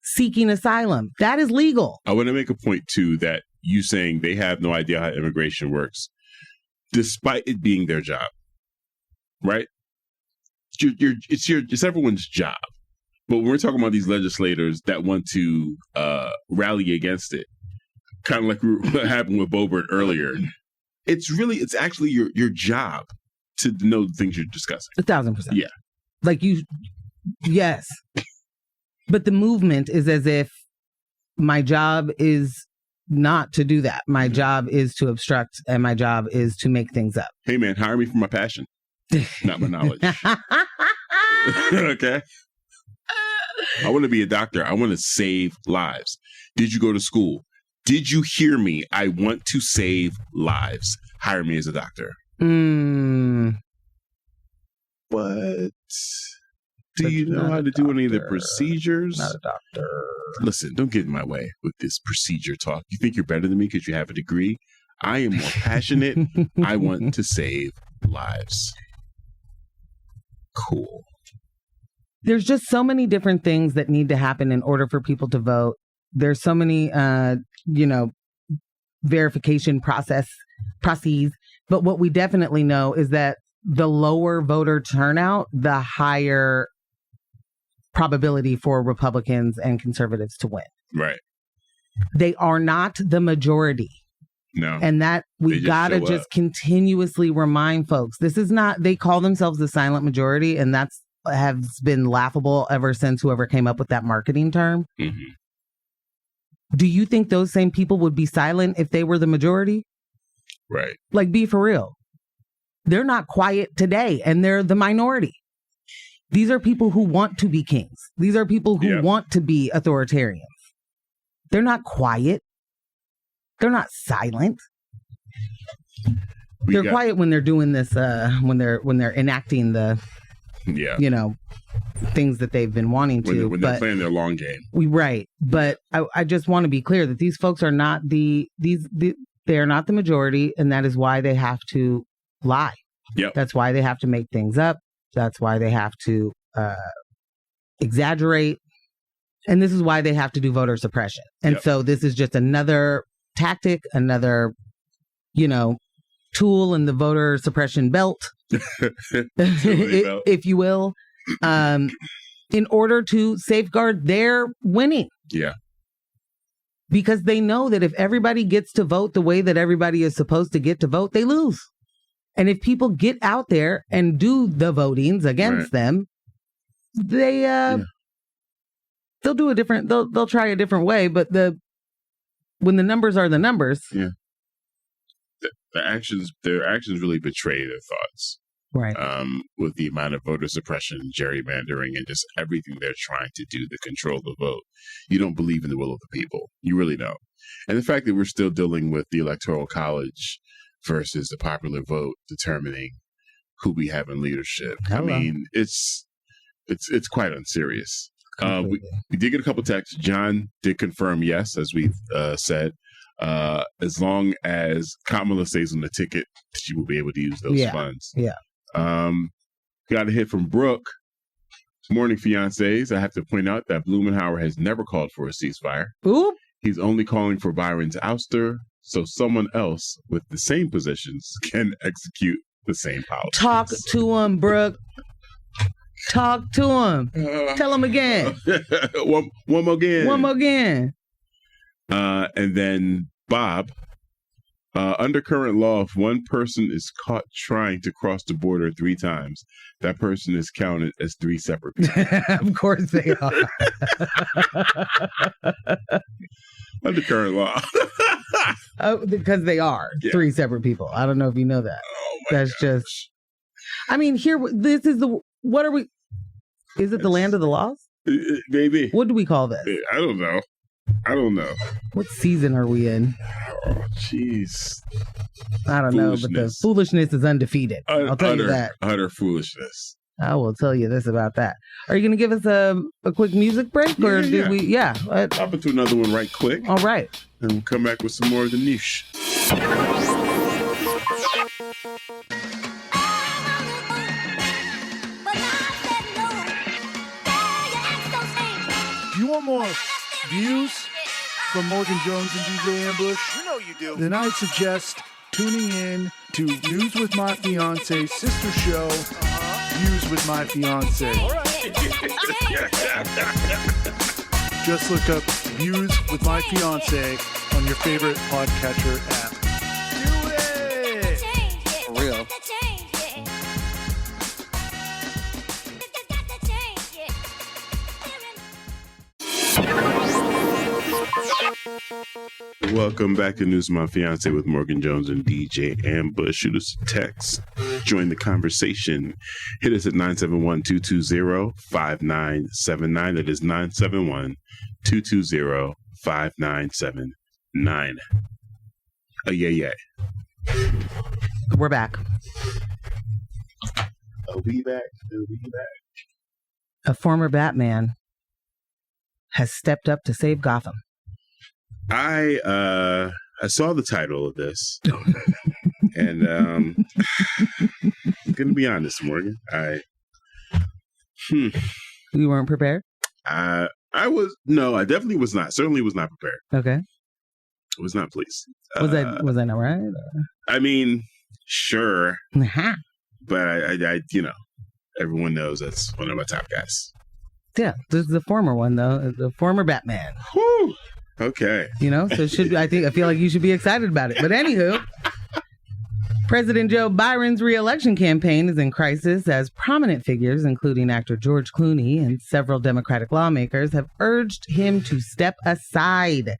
seeking asylum. That is legal. I want to make a point, too, that you saying they have no idea how immigration works, despite it being their job, right? It's everyone's job. But when we're talking about these legislators that want to rally against it, kind of like what happened with Bobert earlier, it's actually your job to know the things you're discussing. 1,000%. Yeah. Like yes. But the movement is as if my job is not to do that. My job is to obstruct, and my job is to make things up. Hey, man, hire me for my passion, not my knowledge. Okay? I want to be a doctor. I want to save lives. Did you go to school? Did you hear me? I want to save lives. Hire me as a doctor. But do you know how to do any of the procedures? Not a doctor. Listen, don't get in my way with this procedure talk. You think you're better than me because you have a degree? I am more passionate. I want to save lives. Cool. There's just so many different things that need to happen in order for people to vote. There's so many, verification processes. But what we definitely know is that the lower voter turnout, the higher probability for Republicans and conservatives to win. Right. They are not the majority. No. And that we gotta just continuously remind folks. This is not, they call themselves the silent majority, and that's has been laughable ever since whoever came up with that marketing term. Mm-hmm. Do you think those same people would be silent if they were the majority? Right. Like, be for real. They're not quiet today, and they're the minority. These are people who want to be kings. These are people who want to be authoritarians. They're not quiet. They're not silent. They're quiet when they're doing this, when they're enacting the, things that they've been wanting to. When they're playing their long game. Right. But I just want to be clear that these folks are not they are not the majority, and that is why they have to lie. Yep. That's why they have to make things up. That's why they have to exaggerate. And this is why they have to do voter suppression. And so this is just another tactic, another, tool in the voter suppression belt, if you will, in order to safeguard their winning. Yeah. Because they know that if everybody gets to vote the way that everybody is supposed to get to vote, they lose. And if people get out there and do the votings against them, they'll do they'll try a different way. But when the numbers are the numbers, their actions really betray their thoughts. Right. With the amount of voter suppression, gerrymandering, and just everything they're trying to do to control the vote. You don't believe in the will of the people. You really don't. And the fact that we're still dealing with the Electoral College versus the popular vote determining who we have in leadership. Hello. I mean, it's quite unserious. We did get a couple texts. John did confirm yes, as we've said. As long as Kamala stays on the ticket, she will be able to use those funds. Yeah. Got a hit from Brooke. Morning, fiancés. I have to point out that Blumenauer has never called for a ceasefire. Ooh. He's only calling for Byron's ouster, so someone else with the same positions can execute the same policies. Talk to him, Brooke. Talk to him. Tell him again. One more again. One more again. And then Bob. Under current law, if one person is caught trying to cross the border 3 times, that person is counted as 3 separate people. Of course they are. Under current law. Because they are 3 separate people. I don't know if you know that. Oh my That's gosh. Just... I mean, this is what are we... Is it the land of the lost? Maybe. What do we call this? I don't know. What season are we in? Oh, jeez. I don't know, but the foolishness is undefeated. I'll tell you that. Utter foolishness. I will tell you this about that. Are you going to give us a quick music break? Or did we? Yeah. Hop into another one right quick. All right. And we'll come back with some more of the niche. You want more views from Morgan Jones and DJ Ambush? You know you do. Then I suggest tuning in to News with My Fiancé sister show, Views with My Fiancé. All right. Just look up Views with My Fiancé on your favorite podcatcher app. Do it! For real. Welcome back to News with My Fiancé with Morgan Jones and DJ Ambush. Shoot us a text. Join the conversation. Hit us at 971-220-5979. That is 971-220-5979. Yeah. We're back. We back. A former Batman has stepped up to save Gotham. I saw the title of this, and I'm gonna be honest, Morgan. You weren't prepared? I definitely was not. Certainly was not prepared. Okay. I was not pleased. Was that not right? I mean, sure, Uh-huh. but I everyone knows that's one of my top guys. Yeah, this is the former one though, the former Batman. Whew. Okay. So I feel like you should be excited about it. But anywho, President Joe Byron's re-election campaign is in crisis as prominent figures, including actor George Clooney and several Democratic lawmakers, have urged him to step aside.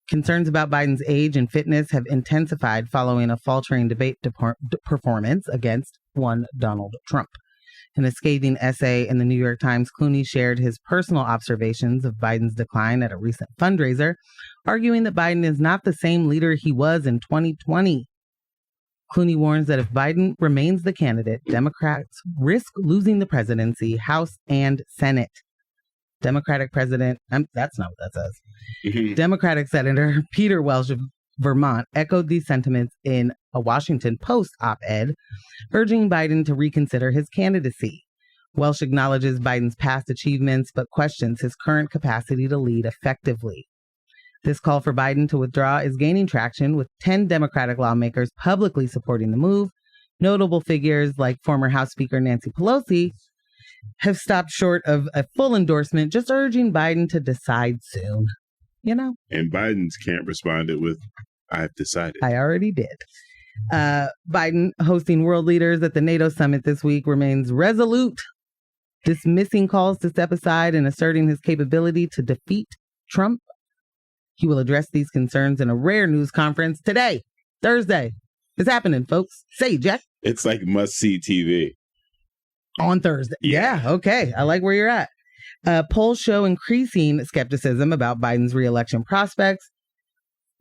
Concerns about Biden's age and fitness have intensified following a faltering debate performance against one Donald Trump. In a scathing essay in the New York Times, Clooney shared his personal observations of Biden's decline at a recent fundraiser, arguing that Biden is not the same leader he was in 2020. Clooney warns that if Biden remains the candidate, Democrats risk losing the presidency, House, and Senate. Democratic President, that's not what that says. Mm-hmm. Democratic Senator Peter Welch of Vermont echoed these sentiments in a Washington Post op-ed, urging Biden to reconsider his candidacy. Welch acknowledges Biden's past achievements, but questions his current capacity to lead effectively. This call for Biden to withdraw is gaining traction, with 10 Democratic lawmakers publicly supporting the move. Notable figures like former House Speaker Nancy Pelosi have stopped short of a full endorsement, just urging Biden to decide soon. And Biden's camp responded with, "I've decided." I already did. Biden, hosting world leaders at the NATO summit this week, remains resolute, dismissing calls to step aside and asserting his capability to defeat Trump. He will address these concerns in a rare news conference today, Thursday. It's happening, folks. Say, Jack. It's like must-see TV. On Thursday. Yeah, okay. I like where you're at. Polls show increasing skepticism about Biden's re-election prospects,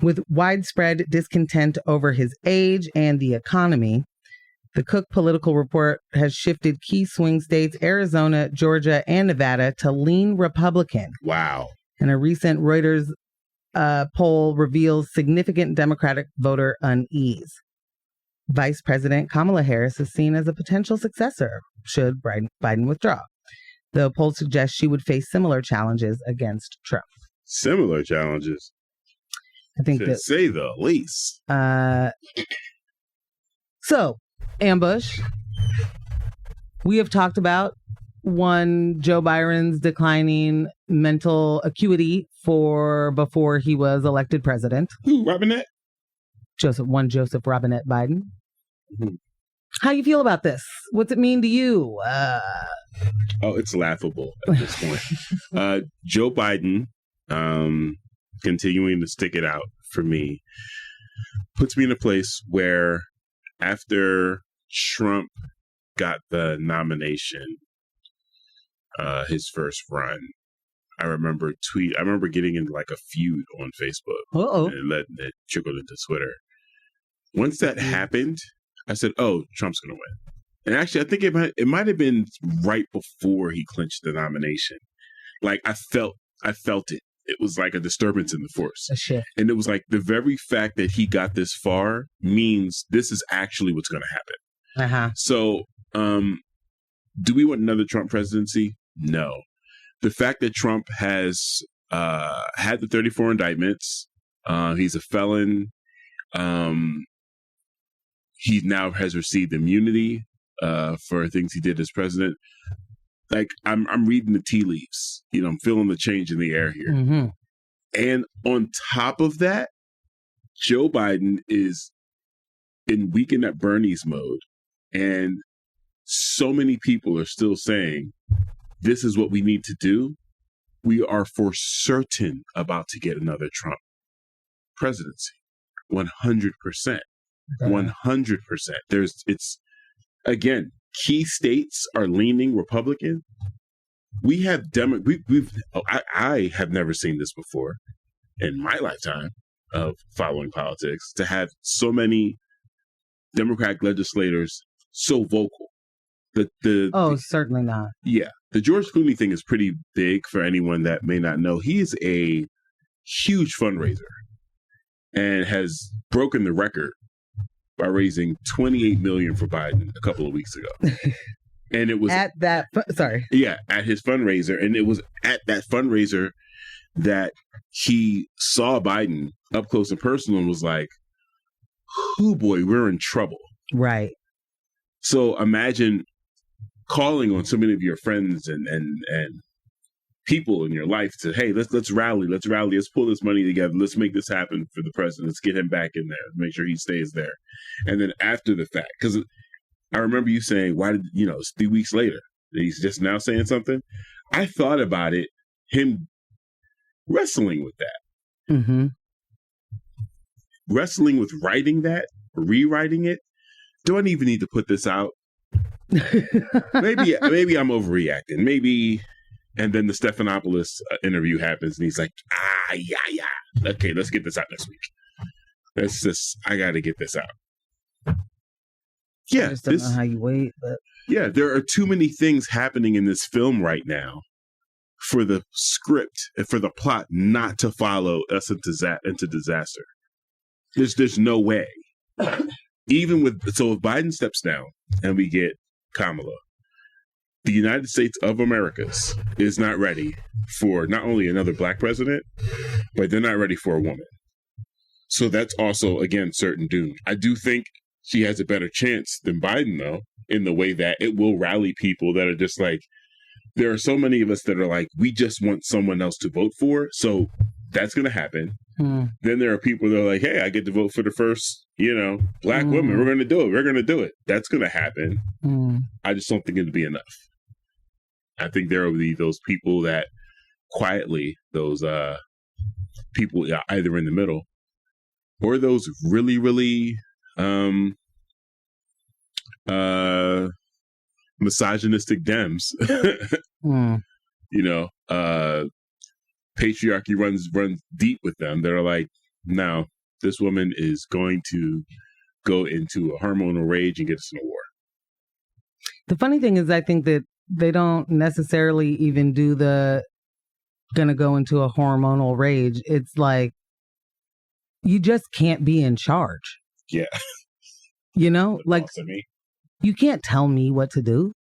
with widespread discontent over his age and the economy. The Cook Political Report has shifted key swing states, Arizona, Georgia, and Nevada, to lean Republican. Wow. And a recent Reuters poll reveals significant Democratic voter unease. Vice President Kamala Harris is seen as a potential successor should Biden withdraw. The poll suggests she would face similar challenges against Trump. Similar challenges? I think to say the least. So, Ambush, we have talked about one Joe Byron's declining mental acuity before he was elected president. Who, Robinette? Joseph Robinette Biden. Mm-hmm. How you feel about this? What's it mean to you? It's laughable at this point. Joe Biden, continuing to stick it out for me, puts me in a place where after Trump got the nomination, his first run, I remember getting into like a feud on Facebook. And letting it trickle into Twitter. Once that happened, I said, "Oh, Trump's going to win." And actually, I think it might have been right before he clinched the nomination. Like I felt it. It was like a disturbance in the force. A shift. And it was like the very fact that he got this far means this is actually what's going to happen. Uh-huh. So, do we want another Trump presidency? No. The fact that Trump has had the 34 indictments, he's a felon. He now has received immunity for things he did as president. Like I'm reading the tea leaves. I'm feeling the change in the air here. Mm-hmm. And on top of that, Joe Biden is in Weekend at Bernie's mode. And so many people are still saying, this is what we need to do. we are for certain about to get another Trump presidency. 100%. 100%. Again, key states are leaning Republican. We have I have never seen this before in my lifetime of following politics, to have so many Democratic legislators so vocal. Certainly not. Yeah. The George Clooney thing is pretty big for anyone that may not know. He is a huge fundraiser and has broken the record by raising $28 million for Biden a couple of weeks ago. And it was at his fundraiser. And it was at that fundraiser that he saw Biden up close and personal and was like, "Oh boy, we're in trouble." Right. So imagine calling on so many of your friends and people in your life to, hey, let's rally, let's pull this money together, let's make this happen for the president, let's get him back in there, make sure he stays there. And then after the fact, because I remember you saying, why did, it's 3 weeks later, he's just now saying something. I thought about it, him wrestling with that. Mm-hmm. Wrestling with writing that, rewriting it. Do I even need to put this out? Maybe I'm overreacting. Maybe, and then the Stephanopoulos interview happens, and he's like, yeah. Okay, let's get this out next week. I got to get this out. Yeah, I just don't know how you wait, but yeah, there are too many things happening in this film right now for the script and for the plot not to follow us into disaster. There's no way. Even so if Biden steps down and we get Kamala, the United States of Americas is not ready for not only another black president, but they're not ready for a woman. So that's also, again, certain doom. I do think she has a better chance than Biden, though, in the way that it will rally people that are just like, there are so many of us that are like, we just want someone else to vote for. So that's going to happen. Then there are people that are like, hey, I get to vote for the first, black woman. We're going to do it. We're going to do it. That's going to happen. I just don't think it'll be enough. I think there will be those people that quietly, those people either in the middle or those really, really misogynistic Dems, patriarchy runs deep with them. They're like, no, this woman is going to go into a hormonal rage and get us in a war. The funny thing is, I think that they don't necessarily even do gonna go into a hormonal rage. It's like, you just can't be in charge. Yeah. Like, you can't tell me what to do.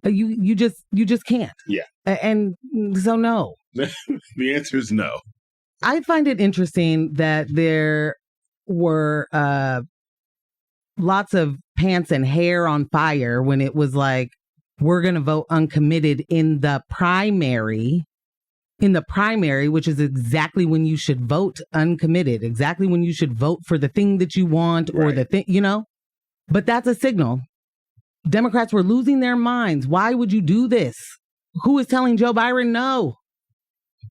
You just can't. Yeah. And so no. The answer is no. I find it interesting that there were lots of pants and hair on fire when it was like, we're going to vote uncommitted in the primary, which is exactly when you should vote uncommitted, exactly when you should vote for the thing that you want or the thing, But that's a signal. Democrats were losing their minds. Why would you do this? Who is telling Joe Byron no?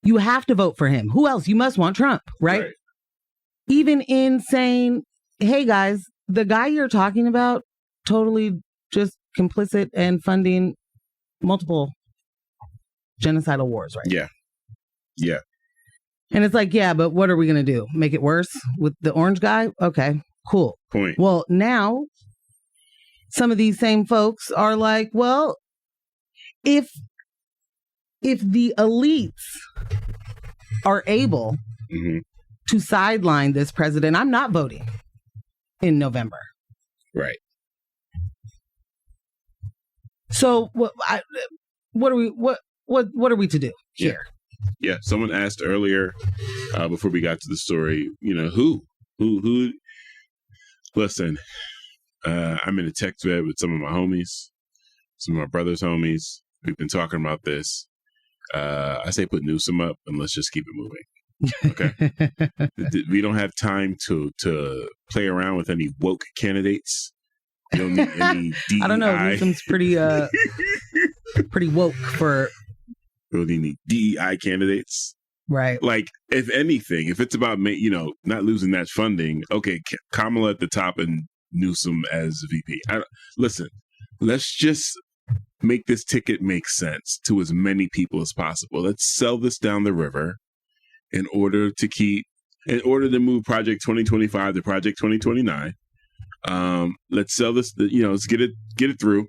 You have to vote for him. Who else? You must want Trump, right? Even in saying, hey, guys, the guy you're talking about, totally just complicit and funding multiple genocidal wars, right? Yeah. Yeah. And it's like, yeah, but what are we going to do? Make it worse with the orange guy? Okay, cool. Point. Well, now some of these same folks are like, well, if the elites are able to sideline this president, I'm not voting in November. Right. So what are we to do here? Yeah. Someone asked earlier before we got to the story, who? Listen, I'm in a text thread with some of my homies, some of my brother's homies. We've been talking about this. I say put Newsom up and let's just keep it moving. Okay. We don't have time to play around with any woke candidates. We don't need any DEI. I don't know. Newsom's pretty woke for We really need DEI candidates. Right. Like, if anything, if it's about, not losing that funding, okay, Kamala at the top and Newsom as VP. Listen, let's just make this ticket make sense to as many people as possible. Let's sell this down the river in order to move Project 2025 to Project 2029. Let's sell this, let's get it through.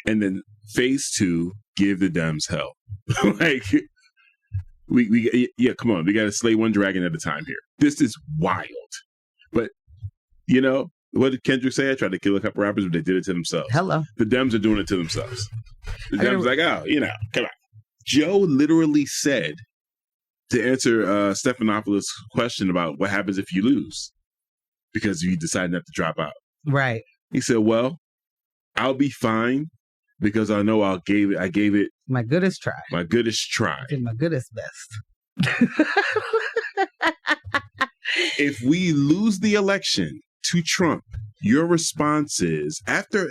And then phase 2, give the Dems hell. Like, come on. We got to slay one dragon at a time here. This is wild. But, what did Kendrick say? I tried to kill a couple rappers, but they did it to themselves. Hello. The Dems are doing it to themselves. The Dems like, come on. Joe literally said, to answer Stephanopoulos' question about what happens if you lose, because you decide not to drop out. Right. He said, well, I'll be fine because I know I gave it my goodest try. My goodest try. I did my goodest best. If we lose the election to Trump, your response is, after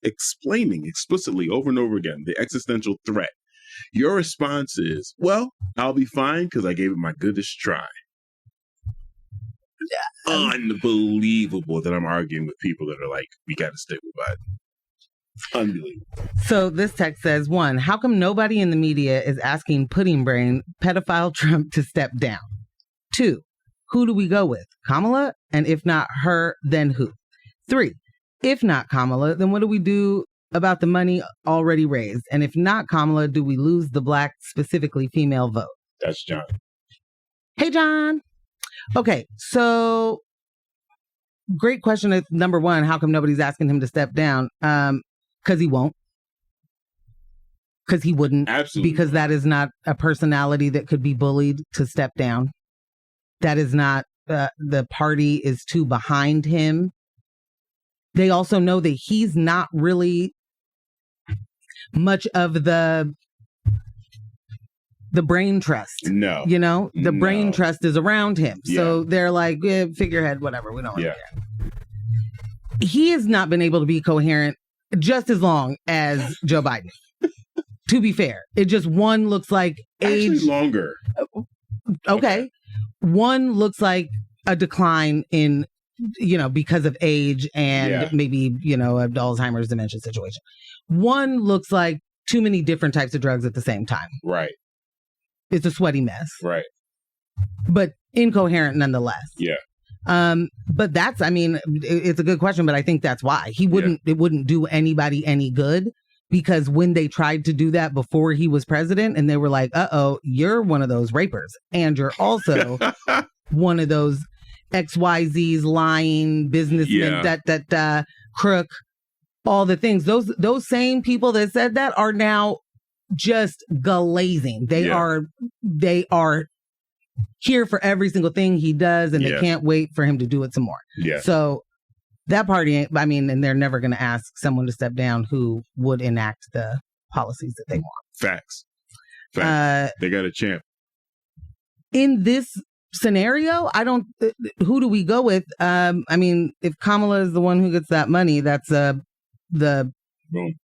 explaining explicitly over and over again the existential threat, your response is, well, I'll be fine because I gave it my goodest try. Unbelievable that I'm arguing with people that are like, we got to stick with Biden. Unbelievable. So this text says, 1, how come nobody in the media is asking pudding brain pedophile Trump to step down? 2, who do we go with? Kamala? And if not her, then who? 3, if not Kamala, then what do we do about the money already raised? And if not Kamala, do we lose the Black, specifically female vote? That's John. Hey, John. Okay, so great question. Is number 1, how come nobody's asking him to step down? Because he won't. Because he wouldn't. Absolutely. Because that is not a personality that could be bullied to step down. That is not, the party is too behind him. They also know that he's not really much of the brain trust. No. The brain trust is around him. Yeah. So they're like, figurehead, whatever. We don't really care. He has not been able to be coherent just as long as Joe Biden. To be fair, it just, one looks like age. Actually longer. Okay. One looks like a decline in, because of age and maybe, a Alzheimer's dementia situation. One looks like too many different types of drugs at the same time. Right. It's a sweaty mess. Right. But incoherent nonetheless. Yeah. But that's, it's a good question, but I think that's why it wouldn't do anybody any good, because when they tried to do that before he was president and they were like, you're one of those rapers and you're also one of those XYZs, lying businessmen, crook, all the things. Those same people that said that are now just glazing. They are here for every single thing he does, and they can't wait for him to do it some more. Yeah. So that party, and they're never going to ask someone to step down who would enact the policies that they want. Facts. They got a champ. In this scenario, who do we go with? If Kamala is the one who gets that money, that's the Boom.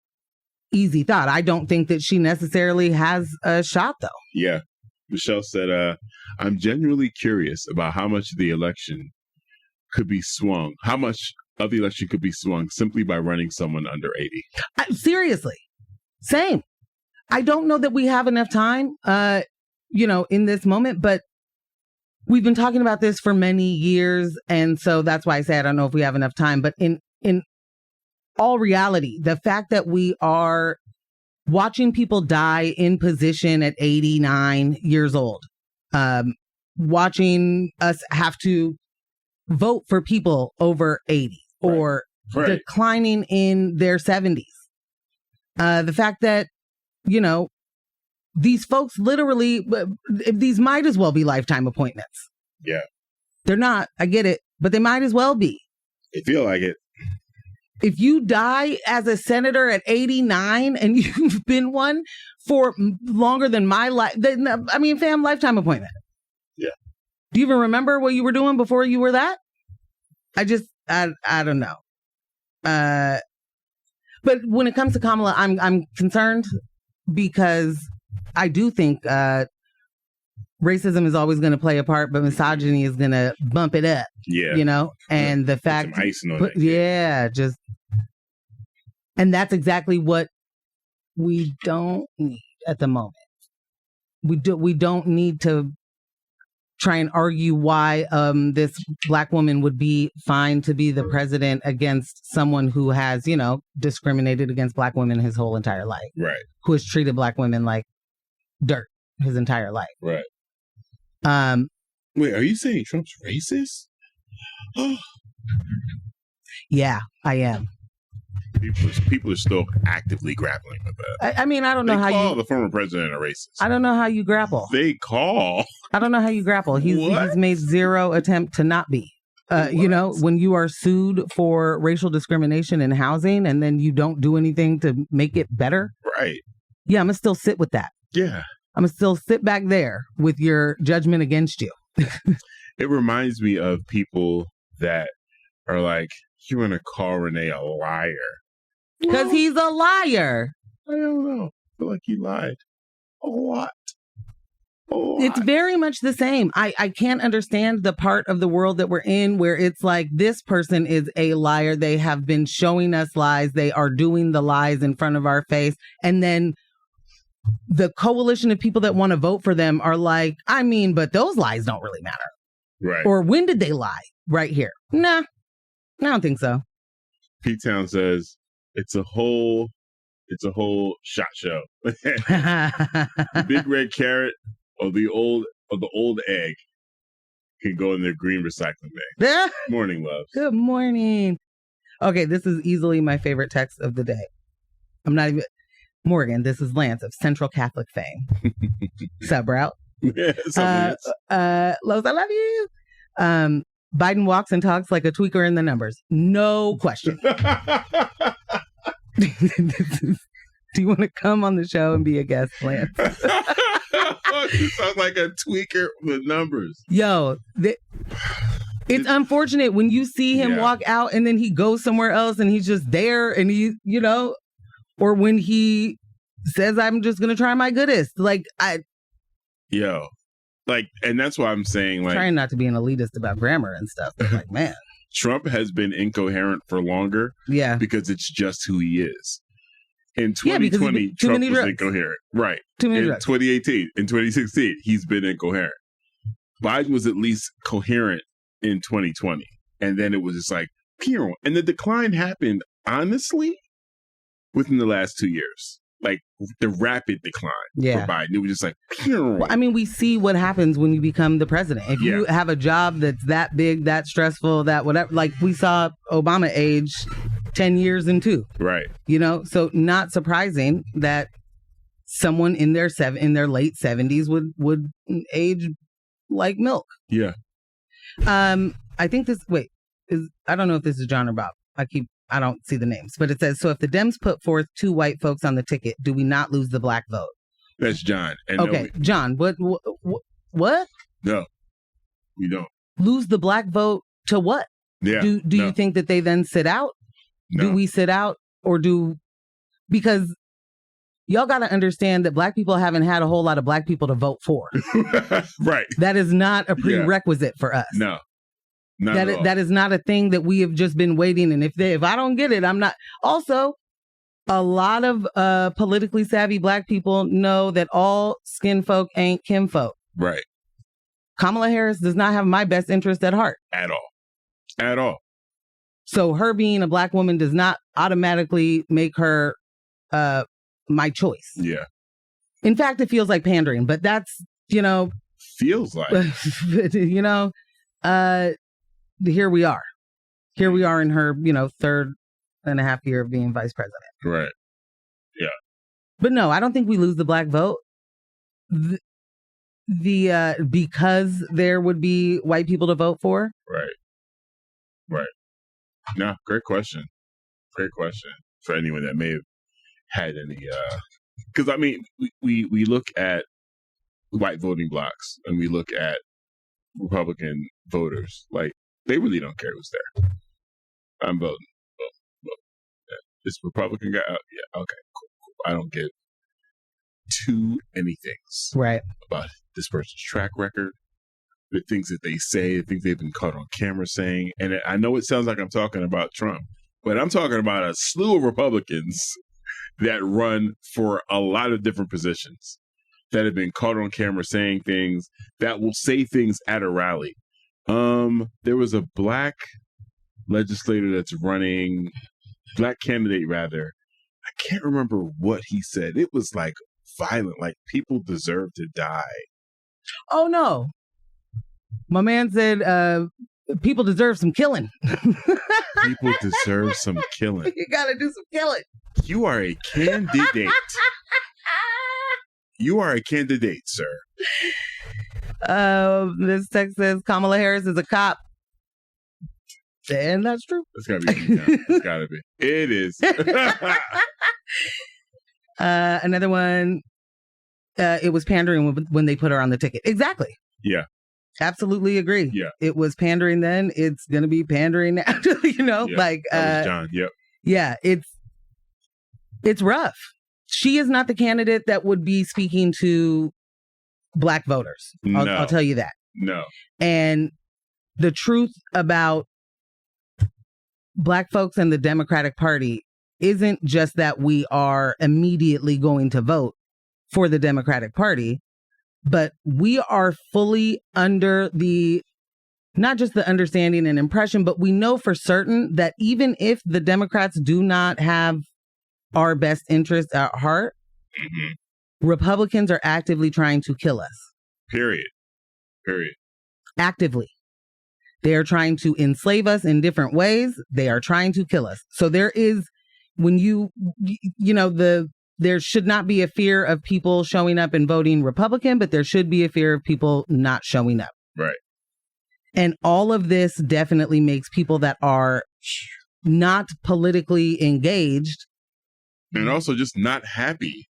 Easy thought. I don't think that she necessarily has a shot, though. Yeah. Michelle said, I'm genuinely curious about how much of the election could be swung. How much of the election could be swung simply by running someone under 80? Seriously. Same. I don't know that we have enough time, in this moment, but we've been talking about this for many years. And so that's why I say I don't know if we have enough time. But in all reality, the fact that we are watching people die in position at 89 years old, watching us have to vote for people over 80 or declining in their 70s. The fact that, these folks literally, these might as well be lifetime appointments. Yeah. They're not, I get it, but they might as well be. They feel like it. If you die as a senator at 89 and you've been one for longer than my life, fam, lifetime appointment. Yeah. Do you even remember what you were doing before you were that? I don't know. But when it comes to Kamala, I'm concerned because I do think racism is always going to play a part, but misogyny is going to bump it up. Yeah. You know, and the fact, some icing on it. And that's exactly what we don't need at the moment. We don't need to try and argue why this black woman would be fine to be the president against someone who has, you know, discriminated against black women his whole entire life. Right. Who has treated black women like dirt his entire life. Right. Wait, are you saying Trump's racist? Yeah, I am. People are still actively grappling with that. I mean, I don't know how call the former president a racist. I don't know how you grapple. They call. I don't know how you grapple. He's made zero attempt to not be. You know, when you are sued for racial discrimination in housing and then you don't do anything to make it better. Right. Yeah, I'm going to still sit with that. Yeah. I'm going to still sit back there with your judgment against you. It reminds me of people that are like, you want to call Renee a liar. Because he's a liar. I don't know. I feel like he lied a lot. It's very much the same. I can't understand the part of the world that we're in where it's like this person is a liar. They have been showing us lies. They are doing the lies in front of our face. And then the coalition of people that want to vote for them are like, I mean, but those lies don't really matter. Right. Or when did they lie? Right here. Nah, I don't think so. P-Town says, It's a whole shot show. The big red carrot or the old egg can go in their green recycling bag. Morning, loves. Good morning. Okay, this is easily my favorite text of the day. I'm not even Morgan. This is Lance of Central Catholic fame. Sub route. Los, I love you. Biden walks and talks like a tweaker in the numbers. No question. Do you want to come on the show and be a guest, Lance? You sound like a tweaker with numbers. Yo, it's unfortunate when you see him walk out and then he goes somewhere else and he's just there and he, you know, or when he says, I'm just going to try my goodest. Like, and that's why I'm saying, like, trying not to be an elitist about grammar and stuff. But like, man. Trump has been incoherent for longer. Yeah. Because it's just who he is. In 2020, Trump was incoherent. Right. Too many in drugs. 2018, in 2016, he's been incoherent. Biden was at least coherent in 2020. And then it was just like, pew. And the decline happened, honestly, within the last 2 years. Like, the rapid decline for Biden. It was just like, pew. Well, I mean, we see what happens when you become the president. If you have a job that's that big, that stressful, that whatever, like we saw Obama age 10 years and 2. Right. You know, so not surprising that someone in their late 70s would age like milk. Yeah. I think I don't know if this is John or Bob. I don't see the names, but it says, so if the Dems put forth 2 white folks on the ticket, do we not lose the black vote? That's John. And okay. No, John, what? No, we don't. Lose the black vote to what? Yeah. Do you think that they then sit out? No. Do we sit out because y'all got to understand that black people haven't had a whole lot of black people to vote for. Right. That is not a prerequisite for us. No. That is not a thing that we have just been waiting. And if I don't get it, I'm not. Also, a lot of politically savvy black people know that all skin folk ain't kinfolk. Right. Kamala Harris does not have my best interest at heart. At all. So her being a black woman does not automatically make her my choice. Yeah. In fact, it feels like pandering, but that's, feels like, here we are. Here we are in her, 3rd and a half year of being vice president. Right. Yeah. But no, I don't think we lose the black vote. Because there would be white people to vote for. Right. No, great question. For anyone that may have had any, because I mean, we look at white voting blocks and we look at Republican voters, like, they really don't care who's there. I'm voting. Vote. Yeah. This Republican guy, yeah, okay, cool. I don't get too many things. Right. About this person's track record, the things that they say, the things they've been caught on camera saying. And I know it sounds like I'm talking about Trump, but I'm talking about a slew of Republicans that run for a lot of different positions that have been caught on camera saying things, that will say things at a rally. There was a black legislator that's running, black candidate rather. I can't remember what he said. It was like violent, like people deserve to die. Oh no. My man said people deserve some killing. People deserve some killing. You gotta do some killing. You are a candidate. You are a candidate, sir. This text says Kamala Harris is a cop. And that's true. It's gotta be. It's gotta be. It is. Another one. It was pandering when they put her on the ticket. Exactly. Yeah. Absolutely agree. Yeah. It was pandering then. It's gonna be pandering now. You know, yeah. like that was John. Yep. Yeah. It's rough. She is not the candidate that would be speaking to black voters. I'll tell you that. No. And the truth about black folks and the Democratic Party isn't just that we are immediately going to vote for the Democratic Party, but we are fully under not just the understanding and impression, but we know for certain that even if the Democrats do not have our best interests at heart, Republicans are actively trying to kill us. Period. Actively. They are trying to enslave us in different ways. They are trying to kill us. So there is, there should not be a fear of people showing up and voting Republican, but there should be a fear of people not showing up. Right. And all of this definitely makes people that are not politically engaged. And also just not happy.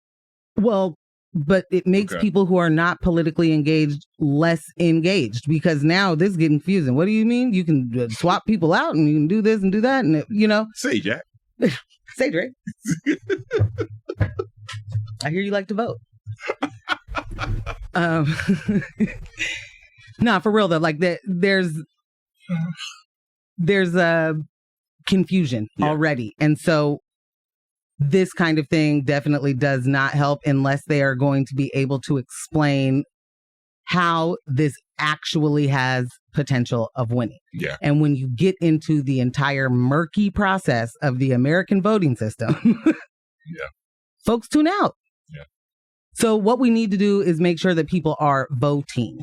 Well, but it makes people who are not politically engaged less engaged, because now this is getting confusing. What do you mean? You can swap people out and you can do this and do that. And, Say, Jack. Say, Drake. I hear you like to vote. Nah, for real though. Like there's confusion already. And so this kind of thing definitely does not help unless they are going to be able to explain how this actually has potential of winning. Yeah. And when you get into the entire murky process of the American voting system, folks tune out. Yeah. So what we need to do is make sure that people are voting.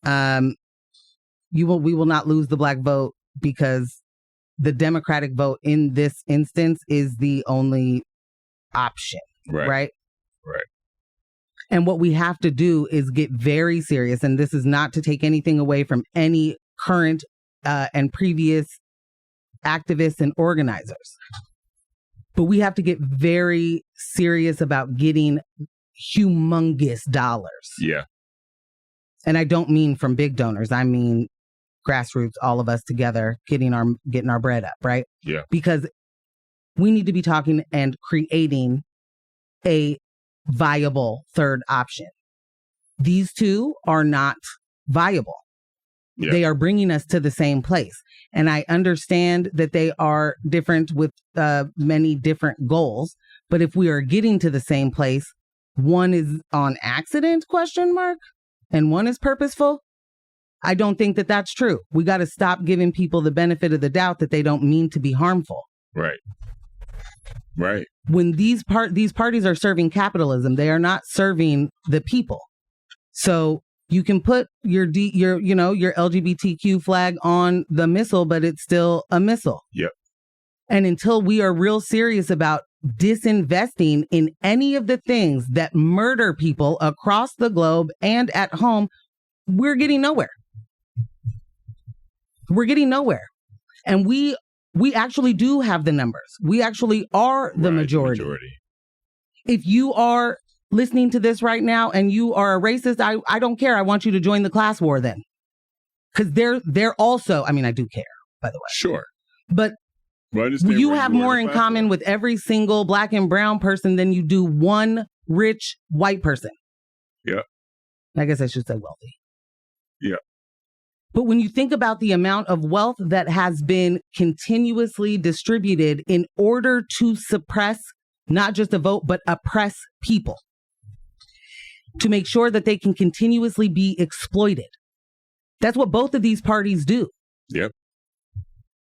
We will not lose the black vote because the Democratic vote in this instance is the only option. Right. And what we have to do is get very serious. And this is not to take anything away from any current and previous activists and organizers. But we have to get very serious about getting humongous dollars. Yeah. And I don't mean from big donors. I mean grassroots, all of us together, getting our bread up, right? Yeah. Because we need to be talking and creating a viable third option. These two are not viable. Yeah. They are bringing us to the same place. And I understand that they are different with many different goals. But if we are getting to the same place, one is on accident, ? And one is purposeful. I don't think that that's true. We got to stop giving people the benefit of the doubt that they don't mean to be harmful. Right. When these parties are serving capitalism, they are not serving the people. So you can put your LGBTQ flag on the missile, but it's still a missile. Yep. And until we are real serious about disinvesting in any of the things that murder people across the globe and at home, we're getting nowhere. And we actually do have the numbers. We actually are the majority. If you are listening to this right now and you are a racist, I don't care. I want you to join the class war then. Because they're also, I mean, I do care, by the way. Sure. But you have more in common with every single black and brown person than you do one rich white person. Yeah. I guess I should say wealthy. Yeah. But when you think about the amount of wealth that has been continuously distributed in order to suppress not just a vote, but oppress people, to make sure that they can continuously be exploited. That's what both of these parties do. Yep.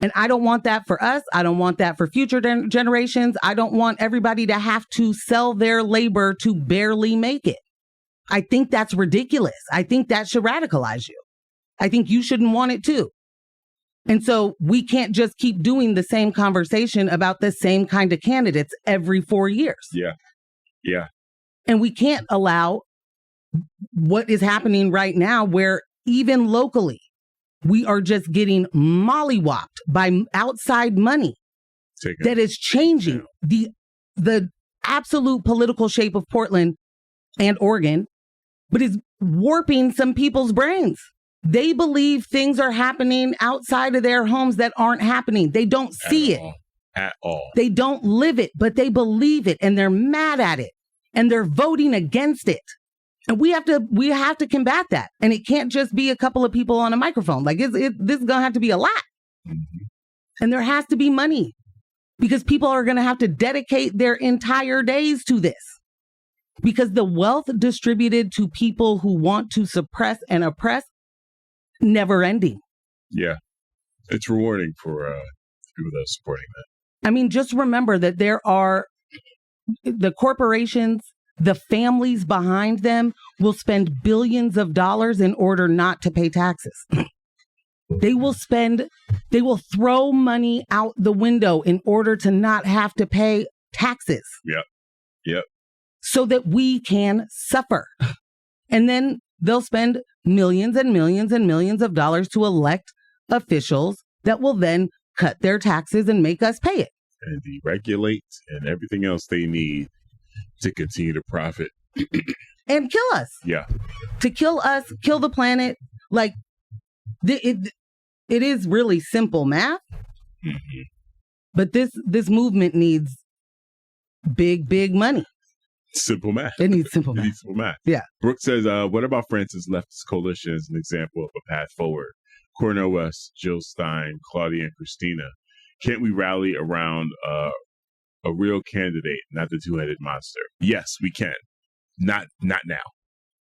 And I don't want that for us. I don't want that for future generations. I don't want everybody to have to sell their labor to barely make it. I think that's ridiculous. I think that should radicalize you. I think you shouldn't want it too. And so we can't just keep doing the same conversation about the same kind of candidates every 4 years. Yeah. Yeah. And we can't allow what is happening right now, where even locally, we are just getting mollywopped by outside money that is changing the absolute political shape of Portland and Oregon, but is warping some people's brains. They believe things are happening outside of their homes that aren't happening. They don't see it at all. They don't live it, but they believe it, and they're mad at it, and they're voting against it. And we have to combat that. And it can't just be a couple of people on a microphone. Like this is going to have to be a lot. Mm-hmm. And there has to be money, because people are going to have to dedicate their entire days to this, because the wealth distributed to people who want to suppress and oppress, never ending. Yeah. It's rewarding for people that are supporting that. I mean, just remember that there are the corporations, the families behind them will spend billions of dollars in order not to pay taxes. They will throw money out the window in order to not have to pay taxes. Yep. Yep. So that we can suffer. And then they'll spend millions and millions and millions of dollars to elect officials that will then cut their taxes and make us pay it. And deregulate and everything else they need to continue to profit. And kill us. Yeah. To kill us, kill the planet. Like, it is really simple math. Mm-hmm. But this movement needs big money. Simple math. It needs simple math. It needs simple math. Yeah. Brooke says, what about France's leftist coalition as an example of a path forward? Cornel West, Jill Stein, Claudia, and Christina. Can't we rally around a real candidate, not the two-headed monster? Yes, we can. Not now.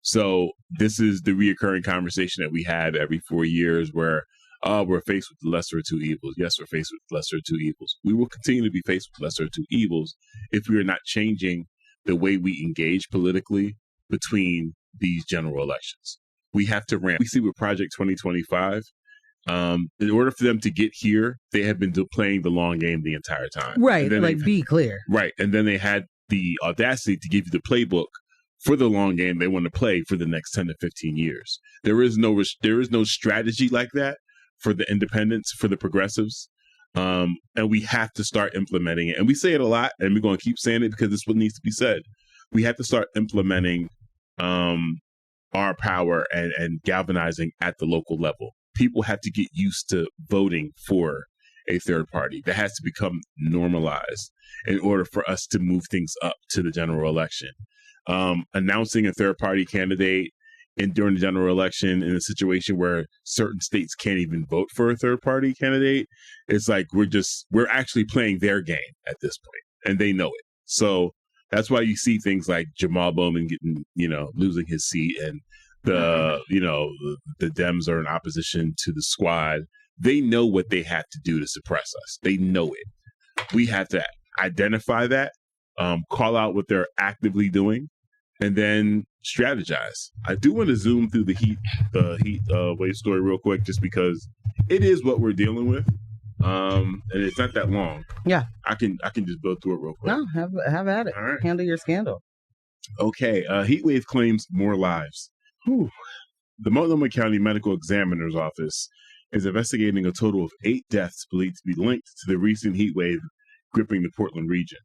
So this is the reoccurring conversation that we had every 4 years where we're faced with the lesser of two evils. Yes, we're faced with the lesser of two evils. We will continue to be faced with lesser of two evils if we are not changing the way we engage politically between these general elections. We have to ramp. We see with Project 2025, in order for them to get here, they have been playing the long game the entire time. Right, like be clear. Right, and then they had the audacity to give you the playbook for the long game they want to play for the next 10 to 15 years. There is no strategy like that for the independents, for the progressives. And we have to start implementing it. And we say it a lot, and we're going to keep saying it because it's what needs to be said. We have to start implementing our power and galvanizing at the local level. People have to get used to voting for a third party. That has to become normalized in order for us to move things up to the general election. Announcing a third party candidate during the general election in a situation where certain states can't even vote for a third party candidate, it's like we're actually playing their game at this point, and they know it. So that's why you see things like Jamal Bowman getting, losing his seat, and the Dems are in opposition to the squad. They know what they have to do to suppress us. They know it. We have to identify that, call out what they're actively doing, and then strategize. I do want to zoom through the Heatwave story real quick, just because it is what we're dealing with, and it's not that long. Yeah, I can just go through it real quick. No, have at it. All right. Handle your scandal. Okay, Heatwave claims more lives. Whew. The Multnomah County Medical Examiner's Office is investigating a total of 8 deaths believed to be linked to the recent heat wave gripping the Portland region.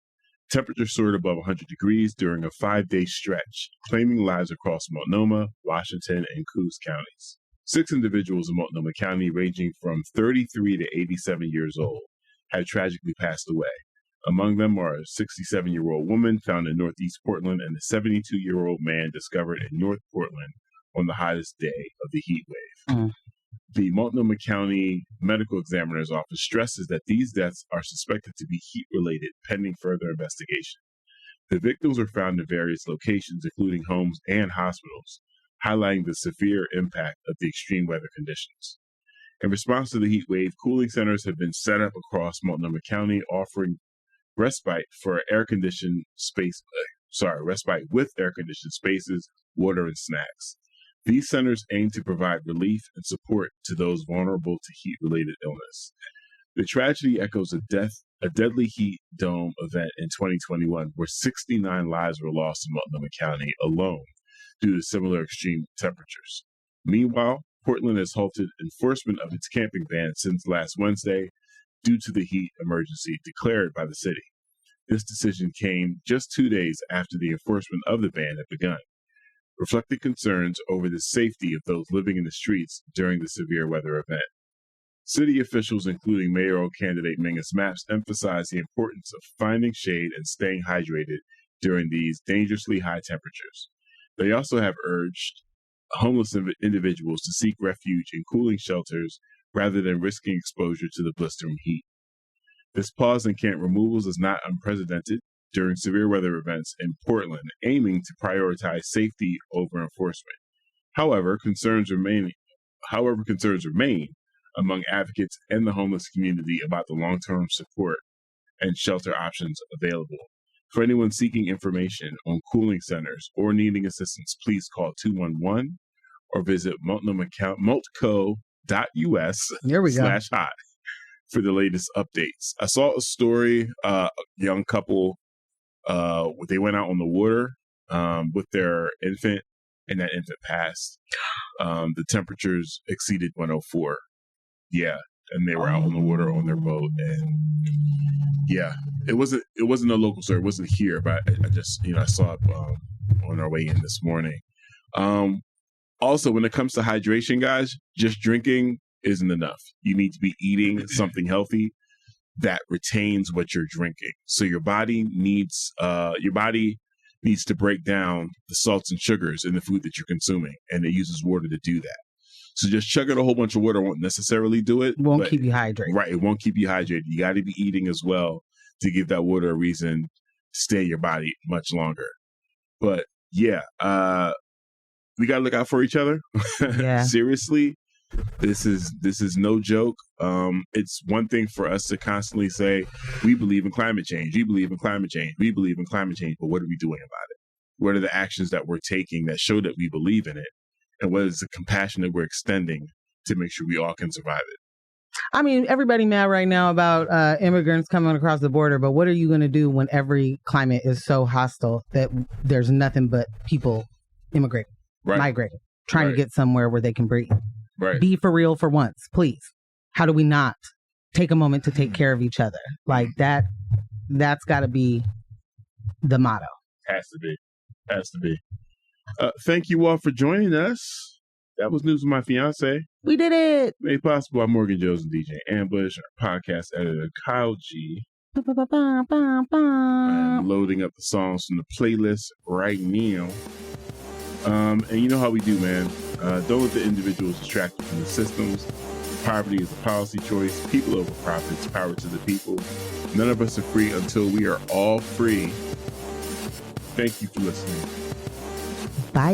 Temperatures soared above 100 degrees during a 5-day stretch, claiming lives across Multnomah, Washington, and Coos counties. 6 individuals in Multnomah County, ranging from 33 to 87 years old, had tragically passed away. Among them are a 67-year-old woman found in northeast Portland and a 72-year-old man discovered in North Portland on the hottest day of the heat wave. The Multnomah County Medical Examiner's Office stresses that these deaths are suspected to be heat-related pending further investigation. The victims were found in various locations, including homes and hospitals, highlighting the severe impact of the extreme weather conditions. In response to the heat wave, cooling centers have been set up across Multnomah County, offering respite with air-conditioned spaces, water, and snacks. These centers aim to provide relief and support to those vulnerable to heat-related illness. The tragedy echoes a deadly heat dome event in 2021, where 69 lives were lost in Multnomah County alone due to similar extreme temperatures. Meanwhile, Portland has halted enforcement of its camping ban since last Wednesday due to the heat emergency declared by the city. This decision came just 2 days after the enforcement of the ban had begun, reflecting concerns over the safety of those living in the streets during the severe weather event. City officials, including mayoral candidate Mingus Mapps, emphasize the importance of finding shade and staying hydrated during these dangerously high temperatures. They also have urged homeless individuals to seek refuge in cooling shelters rather than risking exposure to the blistering heat. This pause in camp removals is not unprecedented during severe weather events in Portland, aiming to prioritize safety over enforcement. However, concerns remain among advocates and the homeless community about the long-term support and shelter options available. For anyone seeking information on cooling centers or needing assistance, please call 211 or visit multco.us/hot for the latest updates. I saw a story, a young couple, they went out on the water with their infant, and that infant passed. The temperatures exceeded 104. Yeah, and they were out on the water on their boat, and yeah, it wasn't a local story. It wasn't here, but I just I saw it on our way in this morning. Also, when it comes to hydration, guys, just drinking isn't enough. You need to be eating something healthy that retains what you're drinking. So your body needs to break down the salts and sugars in the food that you're consuming, and it uses water to do that. So just chugging a whole bunch of water won't necessarily do it. Won't keep you hydrated. Right, it won't keep you hydrated. You got to be eating as well to give that water a reason to stay in your body much longer. But yeah, we got to look out for each other. Yeah. Seriously, this is no joke. It's one thing for us to constantly say, we believe in climate change. We believe in climate change. We believe in climate change. But what are we doing about it? What are the actions that we're taking that show that we believe in it? And what is the compassion that we're extending to make sure we all can survive it? I mean, everybody mad right now about immigrants coming across the border, but what are you going to do when every climate is so hostile that there's nothing but people immigrating, migrating, trying to get somewhere where they can breathe? Right. Be for real for once, please. How do we not take a moment to take care of each other? Like that's got to be the motto. Has to be. Thank you all for joining us. That was News with My Fiancé. We did it. Made possible by Morgan Jones and DJ Ambush, our podcast editor Kyle G. I'm loading up the songs from the playlist right now. And you know how we do, man. Don't let the individuals distract you from the systems. Poverty is a policy choice. People over profits. Power to the people. None of us are free until we are all free. Thank you for listening. Bye.